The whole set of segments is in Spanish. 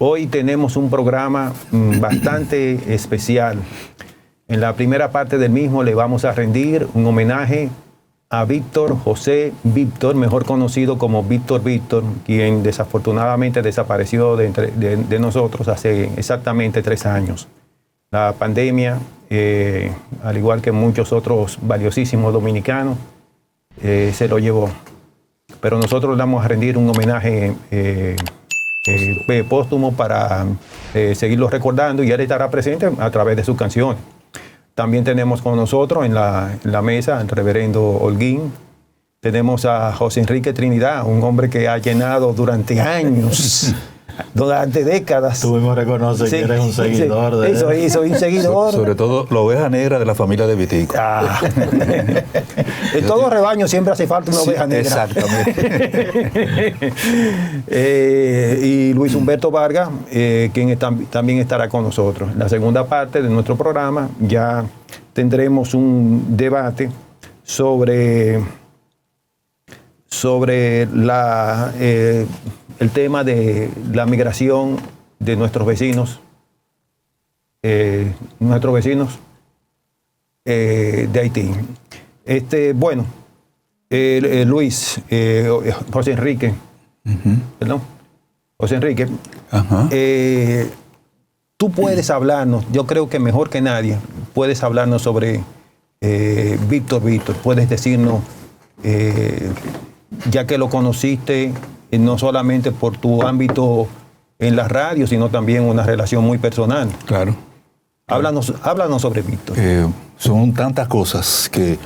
Hoy tenemos un programa bastante especial. En la primera parte del mismo le vamos a rendir un homenaje a Víctor José Víctor, mejor conocido como Víctor Víctor, quien desafortunadamente desapareció de nosotros hace exactamente 3 años. La pandemia, al igual que muchos otros valiosísimos dominicanos, se lo llevó. Pero nosotros le vamos a rendir un homenaje póstumo para seguirlo recordando, y él estará presente a través de sus canciones. También tenemos con nosotros en la mesa al reverendo Holguín. Tenemos a José Enrique Trinidad, un hombre que ha llenado durante años, durante décadas. Tú mismo reconoces que eres un seguidor de él. Soy un seguidor. Sobre todo la oveja negra de la familia de Vitico. En todo rebaño siempre hace falta una oveja negra. Exactamente. Y Luis Humberto Vargas, quien también estará con nosotros. En la segunda parte de nuestro programa ya tendremos un debate sobre el tema de la migración de nuestros vecinos, de Haití. Luis, José Enrique, perdón, José Enrique, tú puedes hablarnos, yo creo que mejor que nadie, puedes hablarnos sobre Víctor Víctor, puedes decirnos, ya que lo conociste, no solamente por tu ámbito en la radio, sino también una relación muy personal. Claro. Háblanos sobre Víctor. Son tantas cosas que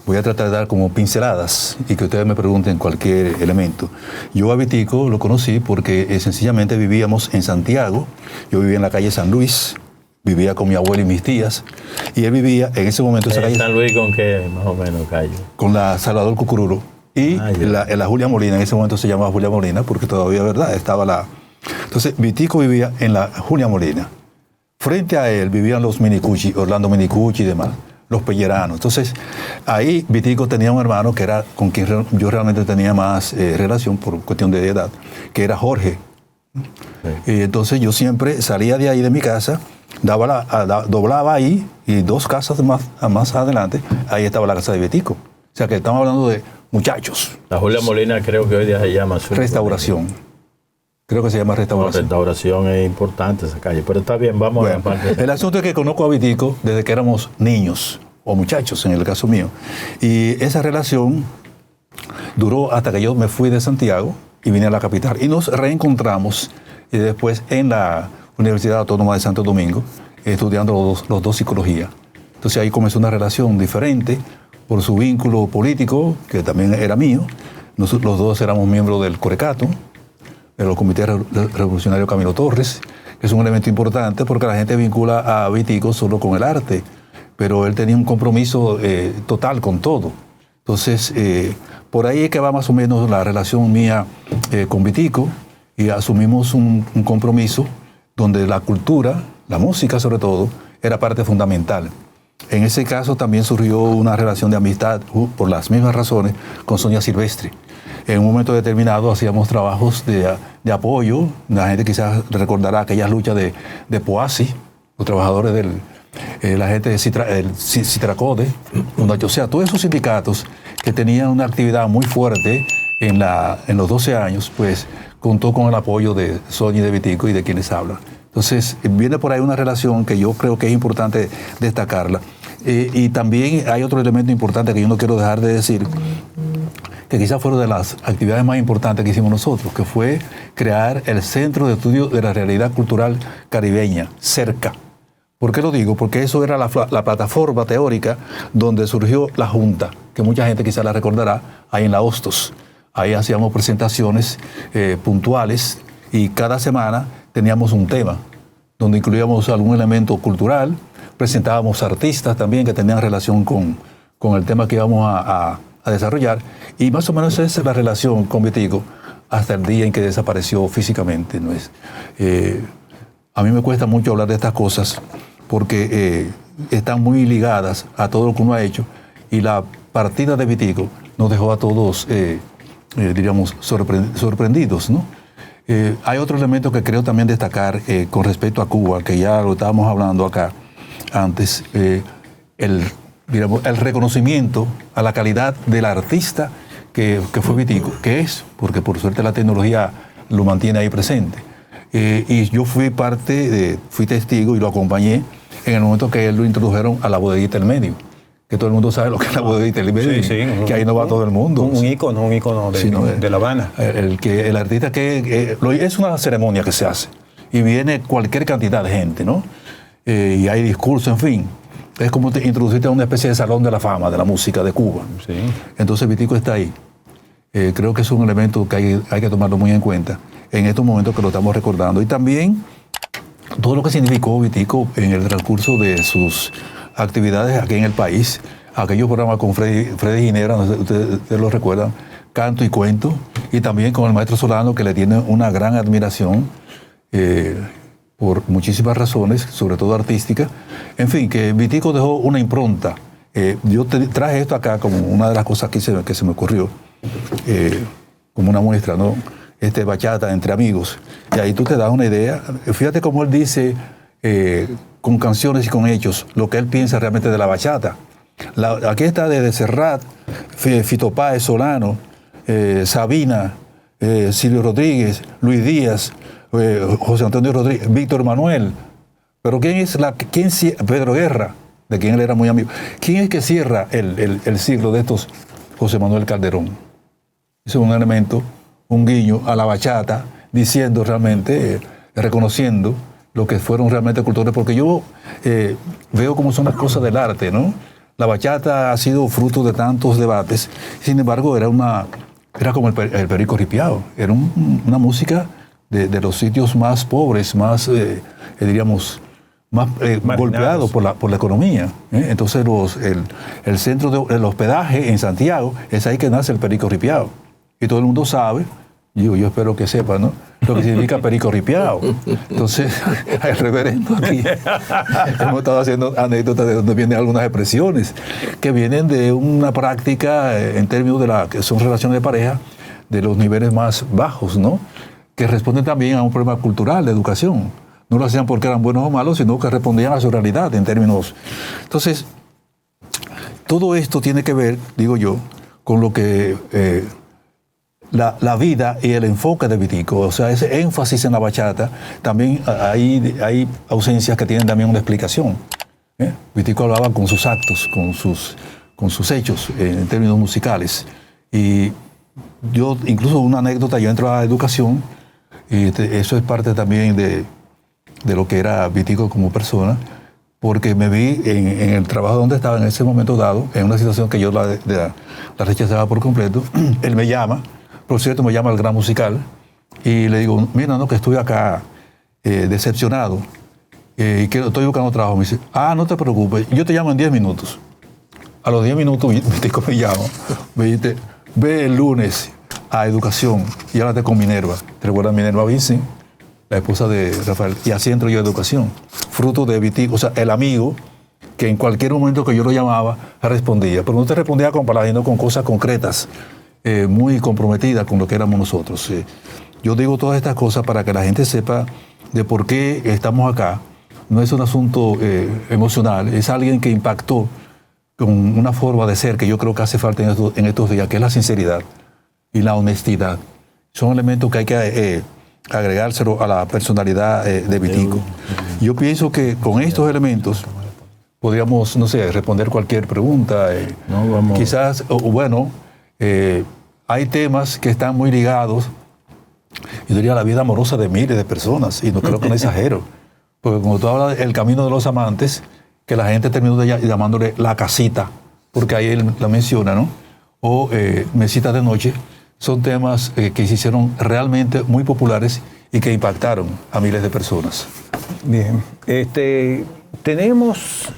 voy a tratar de dar como pinceladas y que ustedes me pregunten cualquier elemento. Yo a Vitico lo conocí porque sencillamente vivíamos en Santiago. Yo vivía en la calle San Luis, vivía con mi abuela y mis tías, y él vivía en ese momento... esa calle, ¿San Luis con qué más o menos calle? Con la Salvador Cucururo y la Julia Molina. En ese momento se llamaba Julia Molina porque todavía, ¿verdad?, estaba la... Entonces Vitico vivía en la Julia Molina. Frente a él vivían los Minicucci, Orlando Minicucci y demás, los Pelleranos. Entonces, ahí Vitico tenía un hermano que era con quien yo realmente tenía más relación por cuestión de edad, que era Jorge. Sí. Y entonces yo siempre salía de ahí de mi casa, doblaba ahí, y 2 casas más adelante, ahí estaba la casa de Vitico. O sea que estamos hablando de muchachos. La Julia Molina creo que hoy día se llama Restauración. Creo que se llama Restauración. Restauración es importante esa calle, pero está bien, vamos a la parte. El asunto es que conozco a Vitico desde que éramos niños, o muchachos en el caso mío. Y esa relación duró hasta que yo me fui de Santiago y vine a la capital. Y nos reencontramos y después en la Universidad Autónoma de Santo Domingo, estudiando los dos psicología. Entonces ahí comenzó una relación diferente por su vínculo político, que también era mío. Los 2 éramos miembros del Corecato, de los comités revolucionarios Camilo Torres, que es un elemento importante porque la gente vincula a Vitico solo con el arte, pero él tenía un compromiso total con todo. Entonces, por ahí es que va más o menos la relación mía con Vitico, y asumimos un compromiso donde la cultura, la música sobre todo, era parte fundamental. En ese caso también surgió una relación de amistad, por las mismas razones, con Sonia Silvestre. En un momento determinado hacíamos trabajos de apoyo. La gente quizás recordará aquellas luchas de Poasi, los trabajadores la gente de Citracode, o sea, todos esos sindicatos que tenían una actividad muy fuerte en los 12 años, pues contó con el apoyo de Sonia y de Vitico y de quienes hablan. Entonces, viene por ahí una relación que yo creo que es importante destacarla. Y también hay otro elemento importante que yo no quiero dejar de decir, que quizás fueron de las actividades más importantes que hicimos nosotros, que fue crear el Centro de Estudio de la Realidad Cultural Caribeña, CERCA. ¿Por qué lo digo? Porque eso era la plataforma teórica donde surgió la Junta, que mucha gente quizás la recordará, ahí en la Hostos. Ahí hacíamos presentaciones puntuales y cada semana teníamos un tema, donde incluíamos algún elemento cultural, presentábamos artistas también que tenían relación con el tema que íbamos a desarrollar, y más o menos esa es la relación con Vitico hasta el día en que desapareció físicamente, ¿no es? A mí me cuesta mucho hablar de estas cosas porque están muy ligadas a todo lo que uno ha hecho, y la partida de Vitico nos dejó a todos, diríamos, sorprendidos, ¿no? Hay otro elemento que creo también destacar con respecto a Cuba, que ya lo estábamos hablando acá antes, digamos, el reconocimiento a la calidad del artista que fue Vitico, que es, porque por suerte la tecnología lo mantiene ahí presente. Y yo fui testigo y lo acompañé en el momento que él lo introdujeron a la bodeguita del medio, que todo el mundo sabe lo que es la bodeguita del medio, que ahí no va todo el mundo. Un ícono de La Habana. El artista es una ceremonia que se hace y viene cualquier cantidad de gente, ¿no? Y hay discursos, en fin. Es como introducirte a una especie de salón de la fama de la música de Cuba. Sí. Entonces Vitico está ahí. Creo que es un elemento que hay que tomarlo muy en cuenta en estos momentos que lo estamos recordando. Y también todo lo que significó Vitico en el transcurso de sus actividades aquí en el país. Aquellos programas con Freddy Ginebra, no sé, ustedes lo recuerdan, Canto y Cuento, y también con el maestro Solano, que le tiene una gran admiración por muchísimas razones, sobre todo artísticas. En fin, que Vitico dejó una impronta. Yo traje esto acá como una de las cosas que se me ocurrió, como una muestra, ¿no? Bachata entre amigos. Y ahí tú te das una idea. Fíjate cómo él dice, con canciones y con hechos, lo que él piensa realmente de la bachata. Aquí está desde Serrat, Fito Páez, Solano, Sabina, Silvio Rodríguez, Luis Díaz, José Antonio Rodríguez, Víctor Manuel. Pero Pedro Guerra, de quien él era muy amigo. ¿Quién es que cierra el siglo de estos? José Manuel Calderón. Es un elemento, un guiño a la bachata, diciendo realmente, reconociendo lo que fueron realmente cultores, porque yo veo cómo son las cosas del arte, ¿no? La bachata ha sido fruto de tantos debates, sin embargo era como el Perico Ripiao, era una música de los sitios más pobres, más, diríamos, más golpeados por la economía. Entonces el centro del hospedaje en Santiago es ahí que nace el Perico Ripiao. Y todo el mundo sabe, yo espero que sepa, ¿no?, lo que significa Perico Ripiao. Entonces, el reverendo aquí, hemos estado haciendo anécdotas de donde vienen algunas expresiones que vienen de una práctica en términos de que son relaciones de pareja de los niveles más bajos, ¿no?, que responden también a un problema cultural de educación. No lo hacían porque eran buenos o malos, sino que respondían a su realidad en términos. Entonces, todo esto tiene que ver, digo yo, con lo que la vida y el enfoque de Vitico, o sea, ese énfasis en la bachata. También hay ausencias que tienen también una explicación. Vitico hablaba con sus actos, con sus hechos en términos musicales. Y yo, incluso una anécdota, yo entro a la educación, y eso es parte también de lo que era Vitico como persona, porque me vi en el trabajo donde estaba en ese momento dado, en una situación que yo la rechazaba por completo. Él me llama, por cierto, me llama al Gran Musical, y le digo, mira, no, que estoy acá decepcionado, y que estoy buscando trabajo. Me dice, no te preocupes, yo te llamo en 10 minutos. A los 10 minutos Vitico me llama, me dice, ve el lunes a educación y háblate con Minerva. ¿Te recuerdas Minerva Vincent? La esposa de Rafael. Y así entro yo a educación. Fruto de Vitico, o sea, el amigo que en cualquier momento que yo lo llamaba, respondía. Pero no te respondía con palabras, sino con cosas concretas, muy comprometidas con lo que éramos nosotros. Yo digo todas estas cosas para que la gente sepa de por qué estamos acá. No es un asunto emocional, es alguien que impactó con una forma de ser que yo creo que hace falta en estos días, que es la sinceridad y la honestidad. Son elementos que hay que agregárselo a la personalidad de Vitico. Yo pienso que con estos elementos podríamos, no sé, responder cualquier pregunta. Quizás, hay temas que están muy ligados, yo diría, a la vida amorosa de miles de personas, y no creo que no exagero. Porque como tú hablas del camino de los amantes, que la gente terminó llamándole la casita, porque ahí él la menciona, ¿no? O Mesita de Noche, son temas que se hicieron realmente muy populares y que impactaron a miles de personas. Bien, tenemos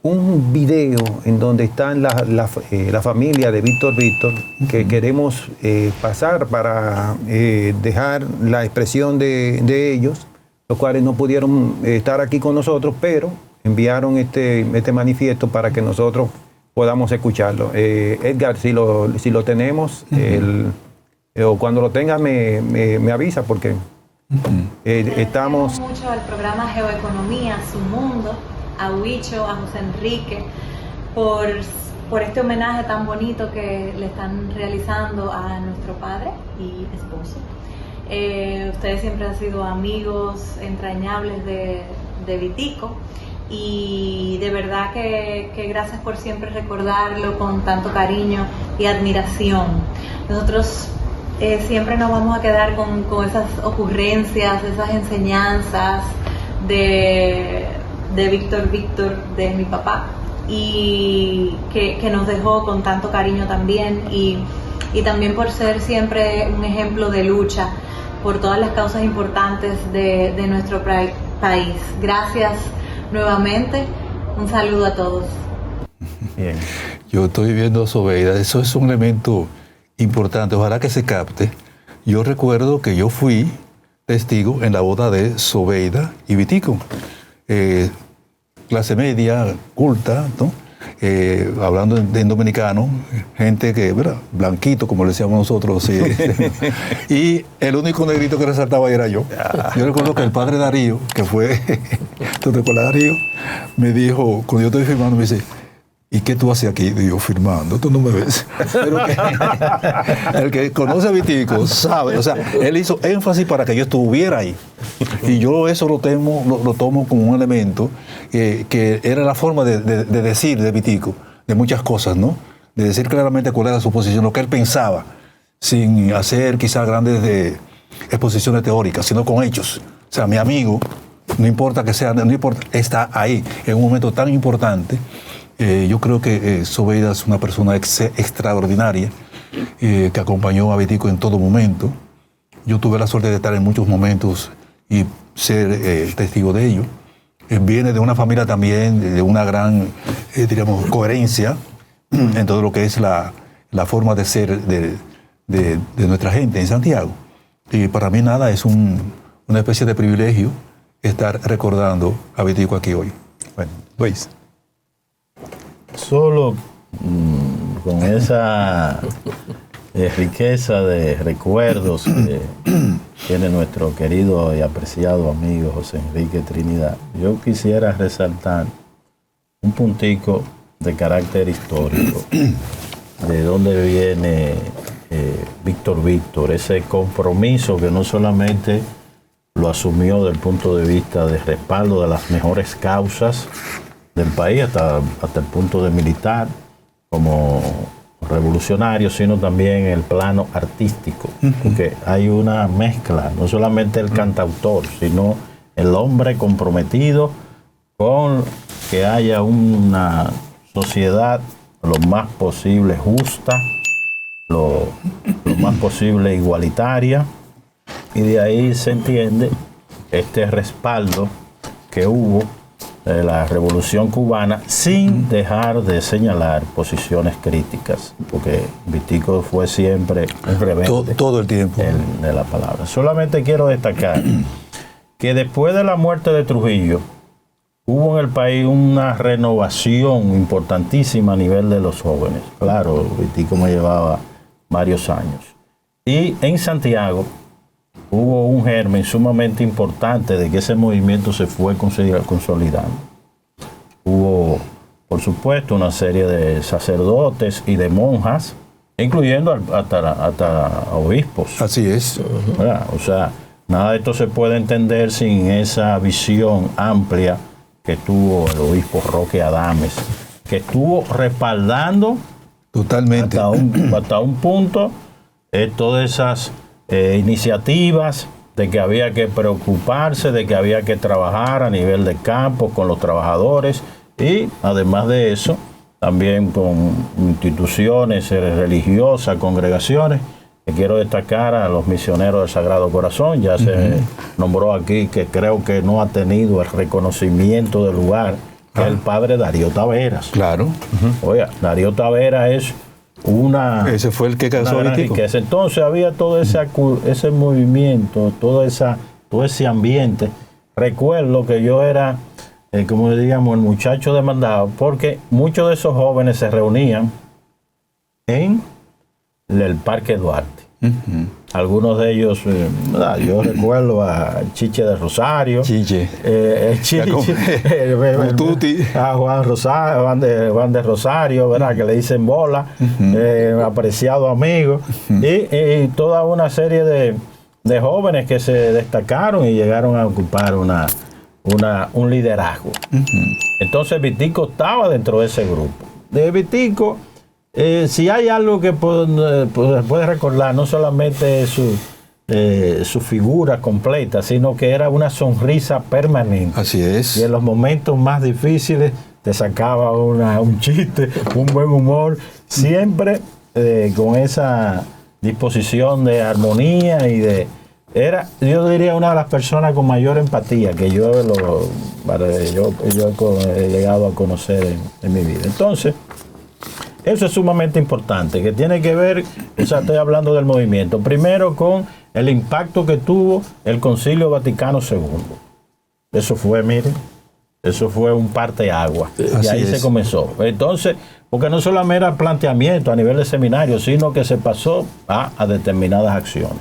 un video en donde están la familia de Víctor, que queremos pasar para dejar la expresión de ellos, los cuales no pudieron estar aquí con nosotros, pero enviaron este manifiesto para que nosotros podamos escucharlo. Edgar, si lo tenemos, o cuando lo tengas me avisa porque estamos... Mucho al programa Geoeconomía, Su Mundo, a Huicho, a José Enrique, por este homenaje tan bonito que le están realizando a nuestro padre y esposo. Ustedes siempre han sido amigos entrañables de Vitico y de verdad que gracias por siempre recordarlo con tanto cariño y admiración. Nosotros siempre nos vamos a quedar con esas ocurrencias, esas enseñanzas de Víctor, de mi papá, y que nos dejó con tanto cariño también, y también por ser siempre un ejemplo de lucha por todas las causas importantes de nuestro país. Gracias nuevamente, un saludo a todos. Bien. Yo estoy viendo Sobeida, eso es un elemento importante, ojalá que se capte. Yo recuerdo que yo fui testigo en la boda de Sobeida y Vitico. Clase media, culta, ¿no? Hablando en dominicano, gente que, ¿verdad? Blanquito, como le decíamos nosotros, sí. Y el único negrito que resaltaba era yo. Yo recuerdo que el padre Darío, que fue, ¿tú te acuerdas, Darío? Me dijo, cuando yo estoy firmando, me dice, ¿y qué tú haces aquí? Digo, firmando, tú no me ves. Pero el que conoce a Vitico sabe, o sea, él hizo énfasis para que yo estuviera ahí. Y yo eso lo tomo como un elemento que era la forma de decir de Vitico, de muchas cosas, ¿no? De decir claramente cuál era su posición, lo que él pensaba, sin hacer quizás grandes exposiciones teóricas, sino con hechos. O sea, mi amigo, no importa que sea, no importa, está ahí en un momento tan importante. Yo creo que Sobeida es una persona extraordinaria que acompañó a Vitico en todo momento. Yo tuve la suerte de estar en muchos momentos y ser testigo de ello. Viene de una familia también de una gran, diríamos, coherencia en todo lo que es la forma de ser de nuestra gente en Santiago. Y para mí nada, es una especie de privilegio estar recordando a Vitico aquí hoy. Bueno, Luis. Solo con esa riqueza de recuerdos que tiene nuestro querido y apreciado amigo José Enrique Trinidad, yo quisiera resaltar un puntico de carácter histórico, de dónde viene Víctor, ese compromiso que no solamente lo asumió desde el punto de vista de respaldo de las mejores causas del país hasta el punto de militar como revolucionario, sino también el plano artístico, porque hay una mezcla, no solamente el cantautor, sino el hombre comprometido con que haya una sociedad lo más posible justa, lo más posible igualitaria, y de ahí se entiende este respaldo que hubo de la Revolución Cubana, sin dejar de señalar posiciones críticas, porque Vitico fue siempre un rebelde todo el tiempo de la palabra. Solamente quiero destacar que después de la muerte de Trujillo hubo en el país una renovación importantísima a nivel de los jóvenes. Claro, Vitico me llevaba varios años. Y en Santiago hubo un germen sumamente importante de que ese movimiento se fue consolidando. Hubo, por supuesto, una serie de sacerdotes y de monjas, incluyendo hasta obispos. Así es. ¿Verdad? O sea, nada de esto se puede entender sin esa visión amplia que tuvo el obispo Roque Adames, que estuvo respaldando totalmente hasta un punto todas esas iniciativas de que había que preocuparse, de que había que trabajar a nivel de campo con los trabajadores, y además de eso también con instituciones religiosas, congregaciones. Quiero destacar a los misioneros del Sagrado Corazón. Ya se nombró aquí que creo que no ha tenido el reconocimiento del lugar que el padre Darío Taveras. Claro. Oiga, Darío Taveras es ese fue el que causó una Vitico. riqueza. Entonces había todo ese movimiento, todo ese ambiente. Recuerdo que yo era, como diríamos, el muchacho demandado, porque muchos de esos jóvenes se reunían en el Parque Duarte. Algunos de ellos, yo recuerdo a Chiche de Rosario. Chiche. Tuti. A Juan de Rosario, ¿verdad? Que le dicen Bola, apreciado amigo. Y toda una serie de jóvenes que se destacaron y llegaron a ocupar un liderazgo. Entonces Vitico estaba dentro de ese grupo. De Vitico, si hay algo que puede recordar, no solamente su figura completa, sino que era una sonrisa permanente. Así es. Y en los momentos más difíciles te sacaba un chiste, un buen humor, siempre con esa disposición de armonía era, yo diría, una de las personas con mayor empatía que yo he llegado a conocer en mi vida. Entonces, eso es sumamente importante, que tiene que ver, estoy hablando del movimiento, primero con el impacto que tuvo el Concilio Vaticano II. Eso fue, miren, eso fue un parteaguas. Y ahí se comenzó. Entonces, porque no solamente era planteamiento a nivel de seminario, sino que se pasó a determinadas acciones.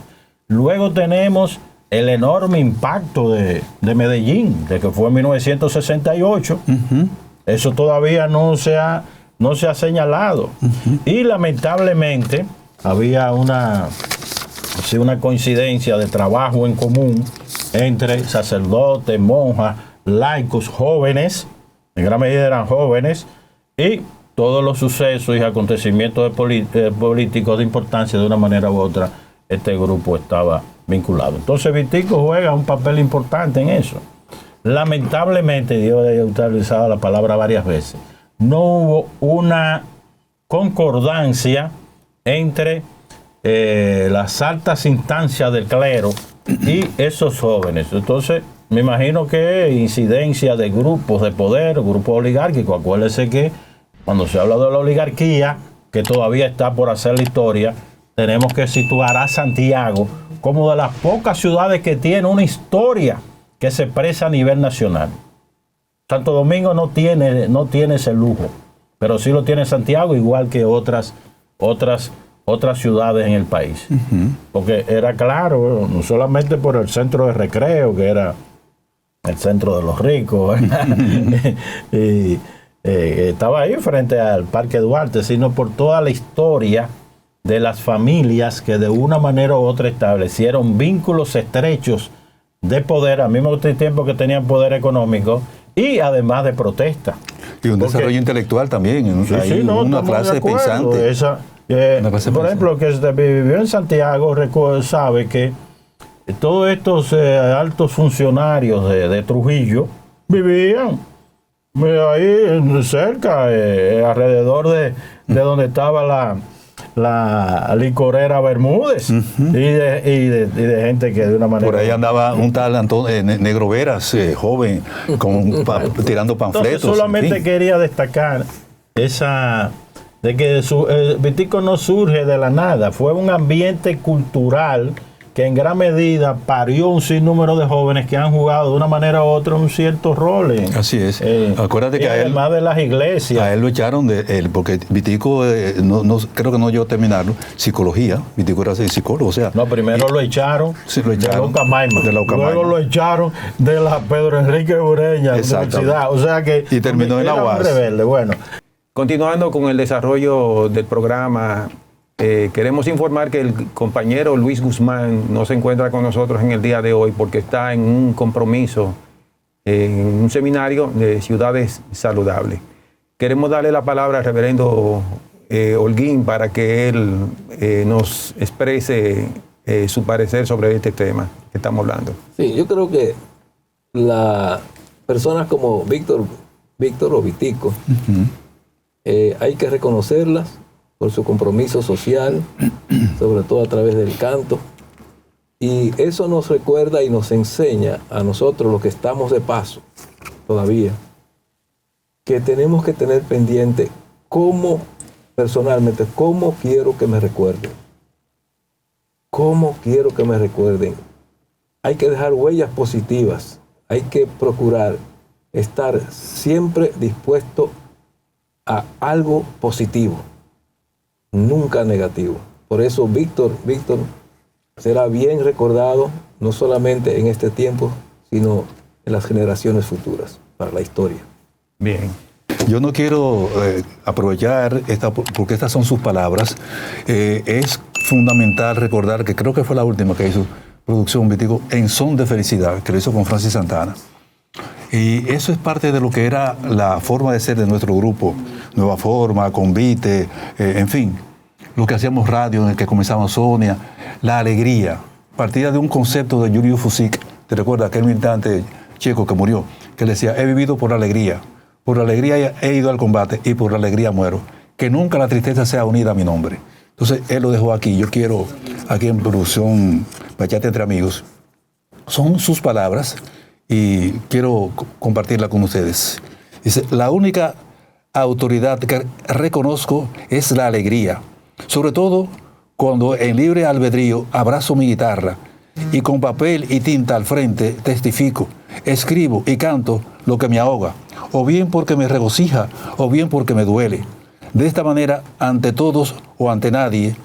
Luego tenemos el enorme impacto de Medellín, de que fue en 1968. Eso todavía no se ha señalado. Y lamentablemente había una coincidencia de trabajo en común entre sacerdotes, monjas, laicos, jóvenes, en gran medida eran jóvenes, y todos los sucesos y acontecimientos políticos de importancia, de una manera u otra, este grupo estaba vinculado. Entonces Vitico juega un papel importante en eso. Lamentablemente, yo he utilizado la palabra varias veces, no hubo una concordancia entre las altas instancias del clero y esos jóvenes. Entonces, me imagino que incidencia de grupos de poder, grupos oligárquicos. Acuérdense que cuando se habla de la oligarquía, que todavía está por hacer la historia, tenemos que situar a Santiago como de las pocas ciudades que tiene una historia que se expresa a nivel nacional. Santo Domingo no tiene ese lujo, pero sí lo tiene Santiago, igual que otras ciudades en el país. Porque era claro, no solamente por el centro de recreo, que era el centro de los ricos, y estaba ahí frente al Parque Duarte, sino por toda la historia de las familias que de una manera u otra establecieron vínculos estrechos de poder, al mismo tiempo que tenían poder económico, y además de protesta. Y un desarrollo intelectual también, una clase pensante. Por ejemplo, que vivió en Santiago, sabe que todos estos altos funcionarios de Trujillo vivían ahí cerca, alrededor de donde estaba la licorera Bermúdez, y de gente que de una manera... Por ahí andaba un tal Negro Veras, joven, tirando panfletos. Entonces, solamente quería destacar de que Vitico no surge de la nada, fue un ambiente cultural que en gran medida parió un sinnúmero de jóvenes que han jugado de una manera u otra un cierto rol. Así es. Acuérdate que además de las iglesias. A él lo echaron porque Vitico, creo que no llegó a terminarlo, psicología. Vitico era psicólogo, o sea. No, primero lo echaron, de la Ucamaima. Luego lo echaron de la Pedro Enrique Ureña Universidad. O sea que. Y terminó en la UAS. Rebelde. Bueno. Continuando con el desarrollo del programa, queremos informar que el compañero Luis Guzmán no se encuentra con nosotros en el día de hoy porque está en un compromiso, en un seminario de ciudades saludables. Queremos darle la palabra al reverendo Holguín para que él nos exprese su parecer sobre este tema que estamos hablando. Sí, yo creo que las personas como Víctor o Vitico, hay que reconocerlas por su compromiso social, sobre todo a través del canto. Y eso nos recuerda y nos enseña a nosotros, los que estamos de paso todavía, que tenemos que tener pendiente personalmente, cómo quiero que me recuerden. ¿Cómo quiero que me recuerden? Hay que dejar huellas positivas. Hay que procurar estar siempre dispuesto a algo positivo, nunca negativo, Por eso Víctor será bien recordado, no solamente en este tiempo, sino en las generaciones futuras, para la historia. Bien. Yo no quiero aprovechar, porque estas son sus palabras. Es fundamental recordar que creo que fue la última que hizo producción Vitico en Son de Felicidad, que lo hizo con Francis Santana. Y eso es parte de lo que era la forma de ser de nuestro grupo. Nueva Forma, Convite, en fin. Lo que hacíamos radio, en el que comenzaba Sonia. La alegría. Partida de un concepto de Julius Fusik. ¿Te recuerdas aquel militante checo que murió? Que le decía, he vivido por la alegría. Por la alegría he ido al combate y por la alegría muero. Que nunca la tristeza sea unida a mi nombre. Entonces, él lo dejó aquí. Yo quiero, aquí en producción Bachata entre Amigos, son sus palabras y quiero compartirla con ustedes. Dice, la única autoridad que reconozco es la alegría. Sobre todo cuando en libre albedrío abrazo mi guitarra y con papel y tinta al frente testifico, escribo y canto lo que me ahoga, o bien porque me regocija, o bien porque me duele. De esta manera, ante todos o ante nadie,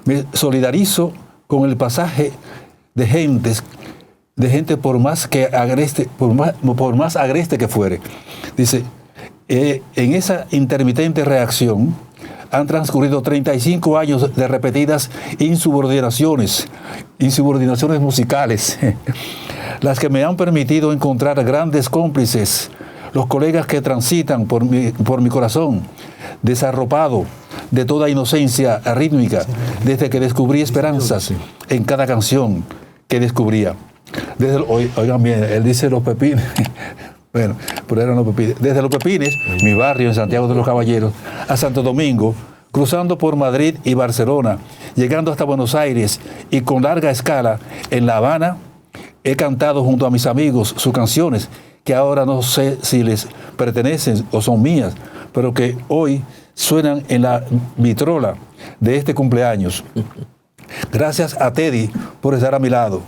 me solidarizo con el pasaje de gente por más que agreste, por más agreste que fuere. Dice, en esa intermitente reacción han transcurrido 35 años de repetidas insubordinaciones musicales, las que me han permitido encontrar grandes cómplices, los colegas que transitan por mi corazón, desarropado de toda inocencia rítmica, desde que descubrí esperanzas en cada canción que descubría. Oigan bien, él dice los pepines. Bueno, pero eran los pepines. Desde Los Pepines, mi barrio en Santiago de los Caballeros, a Santo Domingo, cruzando por Madrid y Barcelona, llegando hasta Buenos Aires y con larga escala en La Habana, he cantado junto a mis amigos sus canciones, que ahora no sé si les pertenecen o son mías, pero que hoy suenan en la vitrola de este cumpleaños. Gracias a Teddy por estar a mi lado,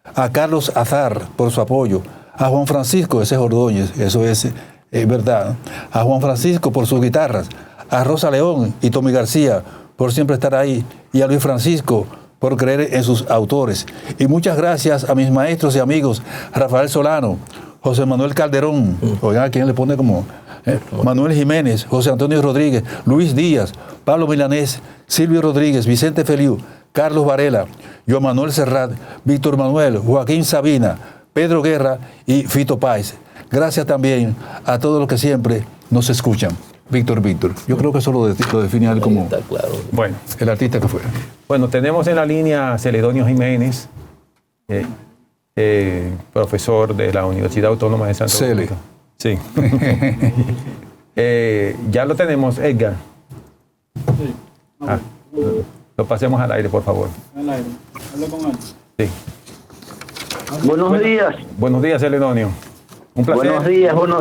a Carlos Azar por su apoyo, a Juan Francisco, ese es Ordóñez, eso es verdad, a Juan Francisco por sus guitarras, a Rosa León y Tommy García por siempre estar ahí, y a Luis Francisco por creer en sus autores. Y muchas gracias a mis maestros y amigos, Rafael Solano, José Manuel Calderón, oigan a quién le pone como Manuel Jiménez, José Antonio Rodríguez, Luis Díaz, Pablo Milanés, Silvio Rodríguez, Vicente Feliu, Carlos Varela, Joan Manuel Serrat, Víctor Manuel, Joaquín Sabina, Pedro Guerra y Fito Páez. Gracias también a todos los que siempre nos escuchan. Víctor. Yo creo que eso lo define a él como Está claro. Bueno, el artista que fue. bueno, tenemos en la línea a Celedonio Jiménez, profesor de la Universidad Autónoma de Santo Domingo. Sí. Ya lo tenemos, Edgar. Sí. Lo pasemos al aire, por favor. Al aire. Hablo con él. Sí. Buenos días. Buenos días, Celedonio. Un placer. Buenos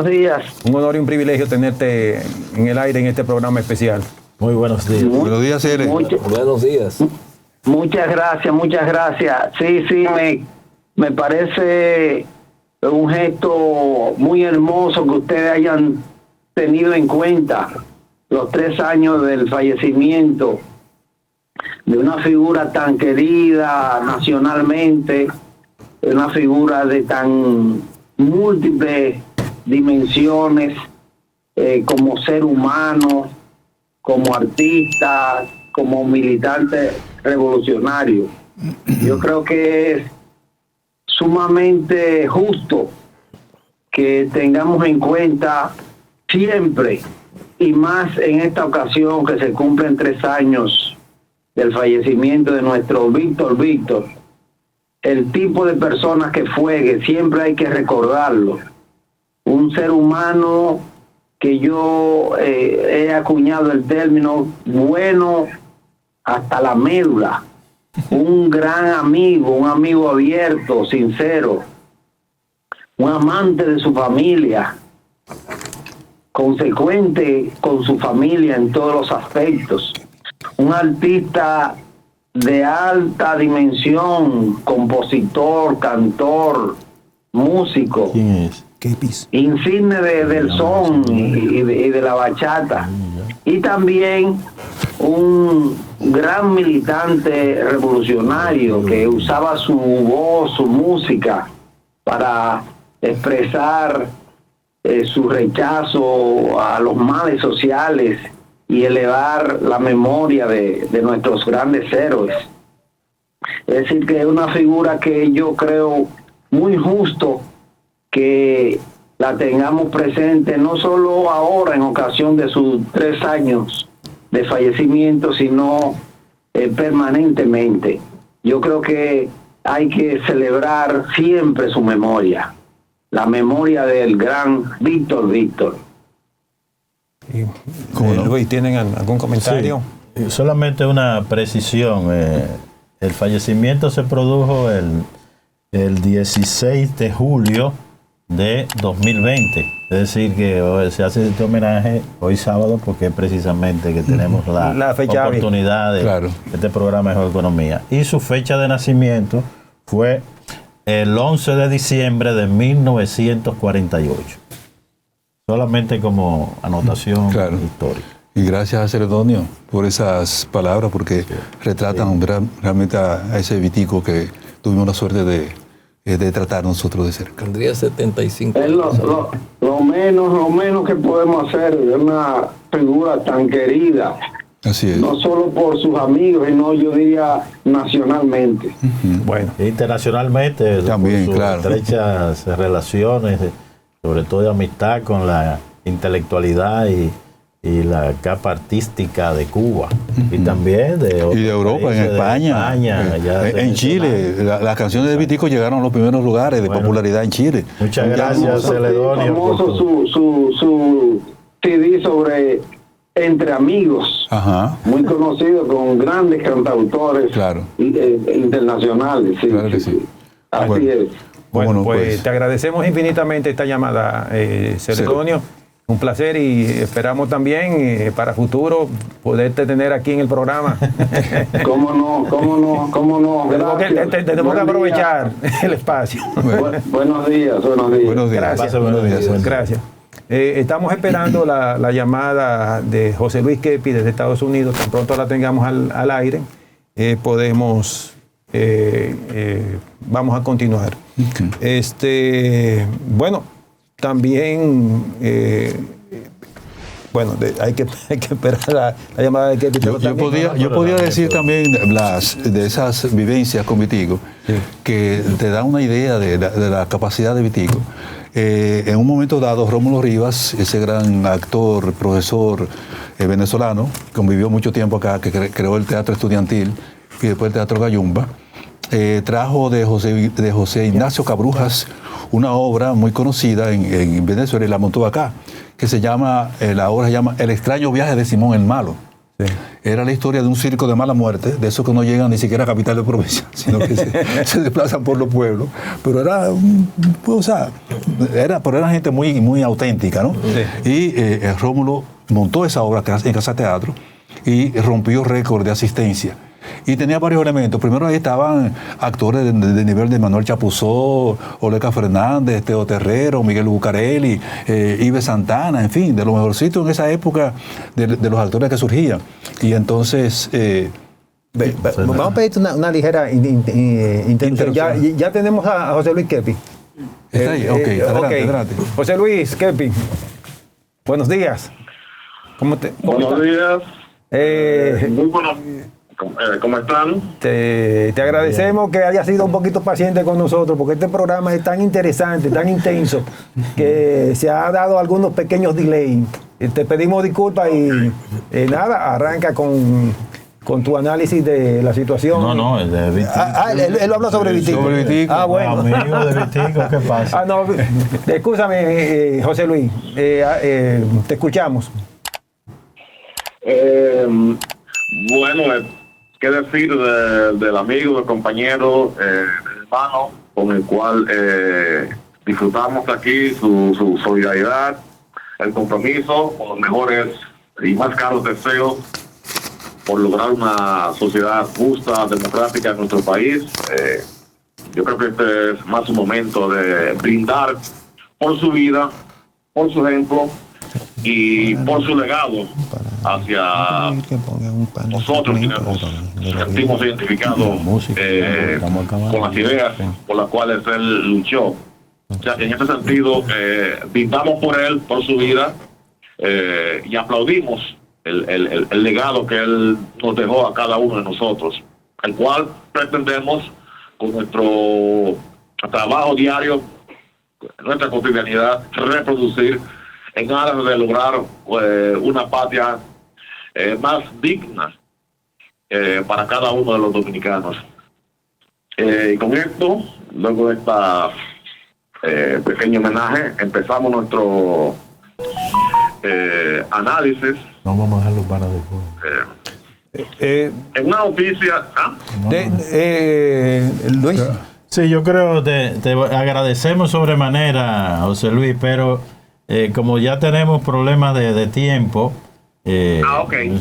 días. Un honor y un privilegio tenerte en el aire en este programa especial. Muy buenos días. Buenos días, Cele. Buenos días. Muchas gracias. Sí, me parece un gesto muy hermoso que ustedes hayan tenido en cuenta los 3 años del fallecimiento de una figura tan querida nacionalmente, una figura de tan múltiples dimensiones, como ser humano, como artista, como militante revolucionario. Yo creo que es sumamente justo que tengamos en cuenta siempre, y más en esta ocasión que se cumplen 3 años del fallecimiento de nuestro Víctor, el tipo de personas que fue, que siempre hay que recordarlo. Un ser humano que yo he acuñado el término bueno hasta la médula, un gran amigo, un amigo abierto, sincero, un amante de su familia, consecuente con su familia en todos los aspectos, un artista de alta dimensión, compositor, cantor, músico. ¿Quién es? Insigne del son y de la bachata. Y también un gran militante revolucionario que usaba su voz, su música para expresar su rechazo a los males sociales y elevar la memoria de nuestros grandes héroes. Es decir, que es una figura que yo creo muy justo que la tengamos presente, no solo ahora en ocasión de sus 3 años de fallecimiento, sino permanentemente. Yo creo que hay que celebrar siempre su memoria, la memoria del gran Víctor. Luis, ¿tienen algún comentario? Sí, solamente una precisión. El fallecimiento se produjo el 16 de julio de 2020. Es decir, que hoy se hace este homenaje hoy sábado porque es precisamente que tenemos la fecha oportunidad de este programa Mejor Economía. Y su fecha de nacimiento fue el 11 de diciembre de 1948. Solamente como anotación histórica. Y gracias a Celedonio por esas palabras, porque retratan realmente a ese Vitico que tuvimos la suerte de tratar nosotros de cerca. Tendría 75 Es lo menos que podemos hacer de una figura tan querida. Así es. No solo por sus amigos, sino yo diría nacionalmente. Bueno. Internacionalmente, también, por sus estrechas relaciones, sobre todo de amistad con la intelectualidad y la capa artística de Cuba y también de Europa, en España, en Chile. Las canciones de Vitico llegaron a los primeros lugares de popularidad en Chile. Muchas gracias, Celedonio. Famoso su CD sobre Entre Amigos, muy conocido con grandes cantautores internacionales. Sí, claro que sí. Así es. Bueno, pues te agradecemos infinitamente esta llamada, Celedonio. Un placer y esperamos también para futuro poderte tener aquí en el programa. ¿Cómo no? Gracias. Tenemos que aprovechar el espacio. Buenos días. Gracias. Estamos esperando la llamada de José Luis Kepi desde Estados Unidos. Tan pronto la tengamos al aire, vamos a continuar. Bueno, también hay que esperar la llamada de Kepi. Yo podía decir también de esas vivencias con Vitico, que te da una idea de la capacidad de Vitico. En un momento dado, Rómulo Rivas, ese gran actor, profesor venezolano, convivió mucho tiempo acá, que creó el teatro estudiantil y después el teatro Gayumba, trajo de José Ignacio Cabrujas una obra muy conocida en Venezuela y la montó acá, que la obra se llama El extraño viaje de Simón el Malo. Sí. Era la historia de un circo de mala muerte, de esos que no llegan ni siquiera a capital de provincia, sino que se desplazan por los pueblos. Pero era gente muy, muy auténtica, ¿no? Sí. Y Rómulo montó esa obra en Casa Teatro y rompió récord de asistencia. Y tenía varios elementos. Primero ahí estaban actores de nivel de Manuel Chapuzó, Oleca Fernández, Teo Terrero, Miguel Bucarelli, Ives Santana, en fin, de lo mejorcito en esa época de los actores que surgían. Y entonces... vamos a pedirte una ligera interrupción. Ya tenemos a José Luis Kepi. Está ahí, adelante. José Luis Kepi, buenos días. Buenos días. Muy buenos. ¿Cómo están? Te agradecemos que hayas sido un poquito paciente con nosotros, porque este programa es tan interesante, tan intenso, que se ha dado algunos pequeños delays. Te pedimos disculpas y nada, arranca con tu análisis de la situación. No, es de Vitico. Él habla sobre Vitico. Sobre Vitico. Bueno. Amigo de Vitico, ¿qué pasa? Escúchame, José Luis, te escuchamos. Bueno, qué decir del amigo, del compañero, del hermano, con el cual disfrutamos aquí su solidaridad, el compromiso con los mejores y más caros deseos por lograr una sociedad justa, democrática en nuestro país. Yo creo que este es más un momento de brindar por su vida, por su ejemplo y por su legado hacia nosotros quienes nos sentimos identificados con las ideas por las cuales él luchó. O sea, en ese sentido, brindamos por él, por su vida, y aplaudimos el legado que él nos dejó a cada uno de nosotros, el cual pretendemos con nuestro trabajo diario, nuestra cotidianidad, reproducir en aras de lograr una patria más digna para cada uno de los dominicanos. Y con esto, luego de esta pequeño homenaje, empezamos nuestro análisis. No vamos a dejarlo para después. En una noticia... Luis. Sí, yo creo que te agradecemos sobremanera, José Luis, pero como ya tenemos problemas de tiempo, te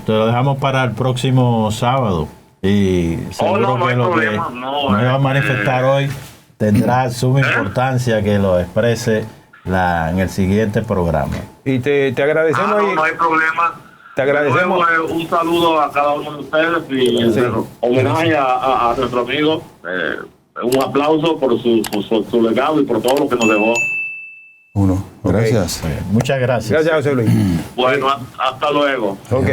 lo dejamos para el próximo sábado. Y seguro que lo que nos va a manifestar hoy tendrá suma importancia que lo exprese en el siguiente programa. Y te agradecemos. No hay problema. Te agradecemos. Un saludo a cada uno de ustedes y homenaje a nuestro amigo. Un aplauso por su legado y por todo lo que nos dejó. Gracias. Okay. Muchas gracias. Gracias, José Luis. Bueno, hasta luego. Ok.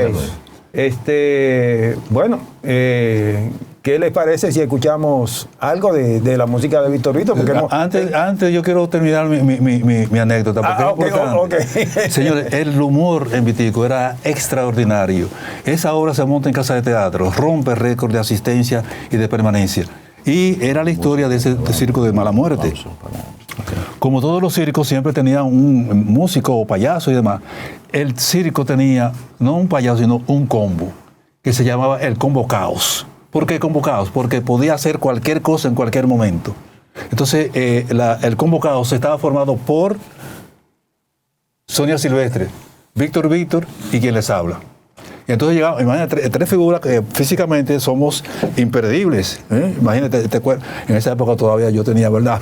Bueno, ¿qué les parece si escuchamos algo de la música de Víctor Víctor? Porque antes yo quiero terminar mi anécdota. Porque es importante. Señores, el humor en Vitico era extraordinario. Esa obra se monta en casa de teatro, rompe récord de asistencia y de permanencia. Y era la historia de ese circo de mala muerte. Como todos los circos siempre tenían un músico o payaso y demás, el circo tenía no un payaso sino un combo que se llamaba el combo caos. ¿Por qué combo caos? Porque podía hacer cualquier cosa en cualquier momento. Entonces el combo caos estaba formado por Sonia Silvestre, Víctor y quien les habla. Y entonces llegamos, imagínate, tres figuras que físicamente somos imperdibles. Imagínate, en esa época todavía yo tenía, ¿verdad?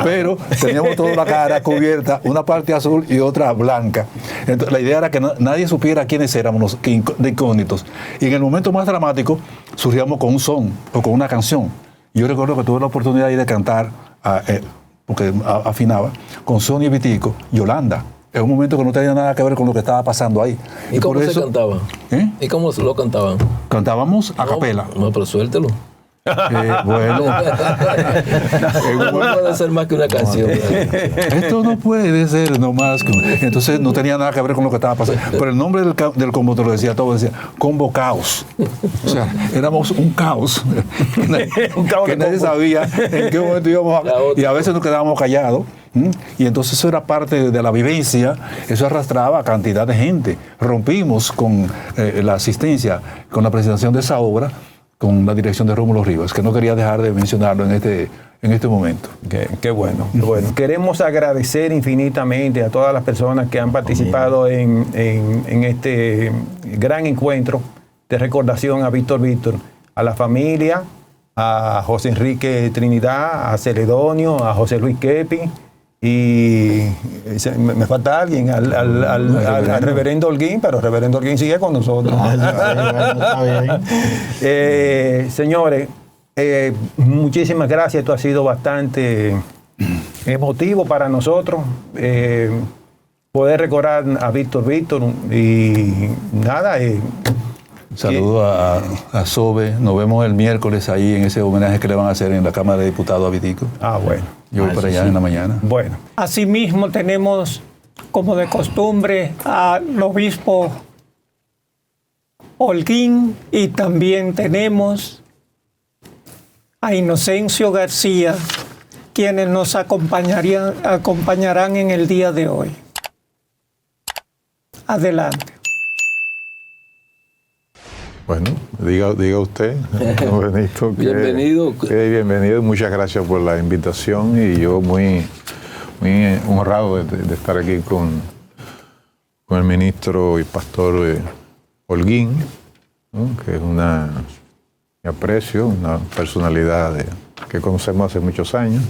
Pero teníamos toda la cara cubierta, una parte azul y otra blanca. Entonces, la idea era que nadie supiera quiénes éramos, de incógnitos. Y en el momento más dramático, surgíamos con un son o con una canción. Yo recuerdo que tuve la oportunidad de cantar, porque afinaba, con Sonia y Vitico, Yolanda. Es un momento que no tenía nada que ver con lo que estaba pasando ahí. ¿Y cómo se cantaba? ¿Y cómo lo cantaban? Cantábamos a capela. No, pero suéltelo. Bueno. No puede ser más que una canción. Esto no puede ser no más que... Entonces no tenía nada que ver con lo que estaba pasando. Pero el nombre del combo te lo decía todo, decía Combo Caos. O sea, éramos un caos. Un caos que nadie sabía en qué momento íbamos y a veces nos quedábamos callados. Y entonces eso era parte de la vivencia, eso arrastraba a cantidad de gente. Rompimos con la asistencia, con la presentación de esa obra, con la dirección de Rómulo Rivas, que no quería dejar de mencionarlo en este momento. Qué bueno, qué bueno. Queremos agradecer infinitamente a todas las personas que han participado en este gran encuentro de recordación a Víctor, a la familia, a José Enrique Trinidad, a Celedonio, a José Luis Kepi. Y me falta alguien, al reverendo Holguín, pero el reverendo Holguín sigue con nosotros. Señores, muchísimas gracias. Esto ha sido bastante emotivo para nosotros. Poder recordar a Víctor y nada. Saludo a Sobe. Nos vemos el miércoles ahí en ese homenaje que le van a hacer en la Cámara de Diputados a Vitico. Bueno. Yo voy para allá en la mañana. Bueno. Asimismo tenemos, como de costumbre, al obispo Holguín y también tenemos a Inocencio García, quienes nos acompañarán en el día de hoy. Adelante. Bueno, diga usted, Benito. Bienvenido. Bienvenido y muchas gracias por la invitación y yo muy honrado de estar aquí con el ministro y pastor Holguín, ¿no? Que es me aprecio, una personalidad que conocemos hace muchos años.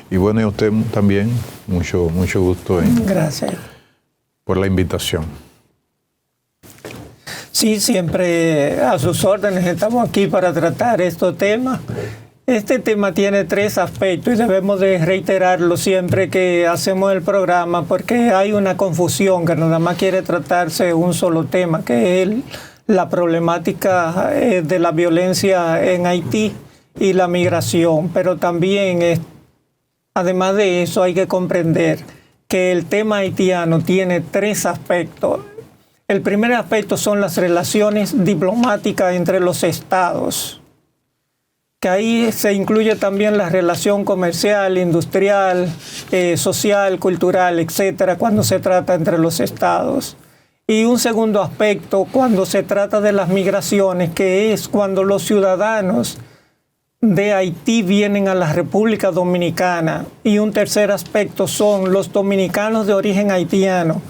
Y bueno, y a usted también, mucho gusto Gracias. por la invitación. Sí, siempre a sus órdenes. Estamos aquí para tratar estos temas. Este tema tiene 3 aspectos y debemos de reiterarlo siempre que hacemos el programa, porque hay una confusión que nada más quiere tratarse un solo tema, que es la problemática de la violencia en Haití y la migración. Pero también, además de eso, hay que comprender que el tema haitiano tiene 3 aspectos. El primer aspecto son las relaciones diplomáticas entre los estados, que ahí se incluye también la relación comercial, industrial, social, cultural, etcétera, cuando se trata entre los estados. Y un segundo aspecto, cuando se trata de las migraciones, que es cuando los ciudadanos de Haití vienen a la República Dominicana. Y un tercer aspecto son los dominicanos de origen haitiano,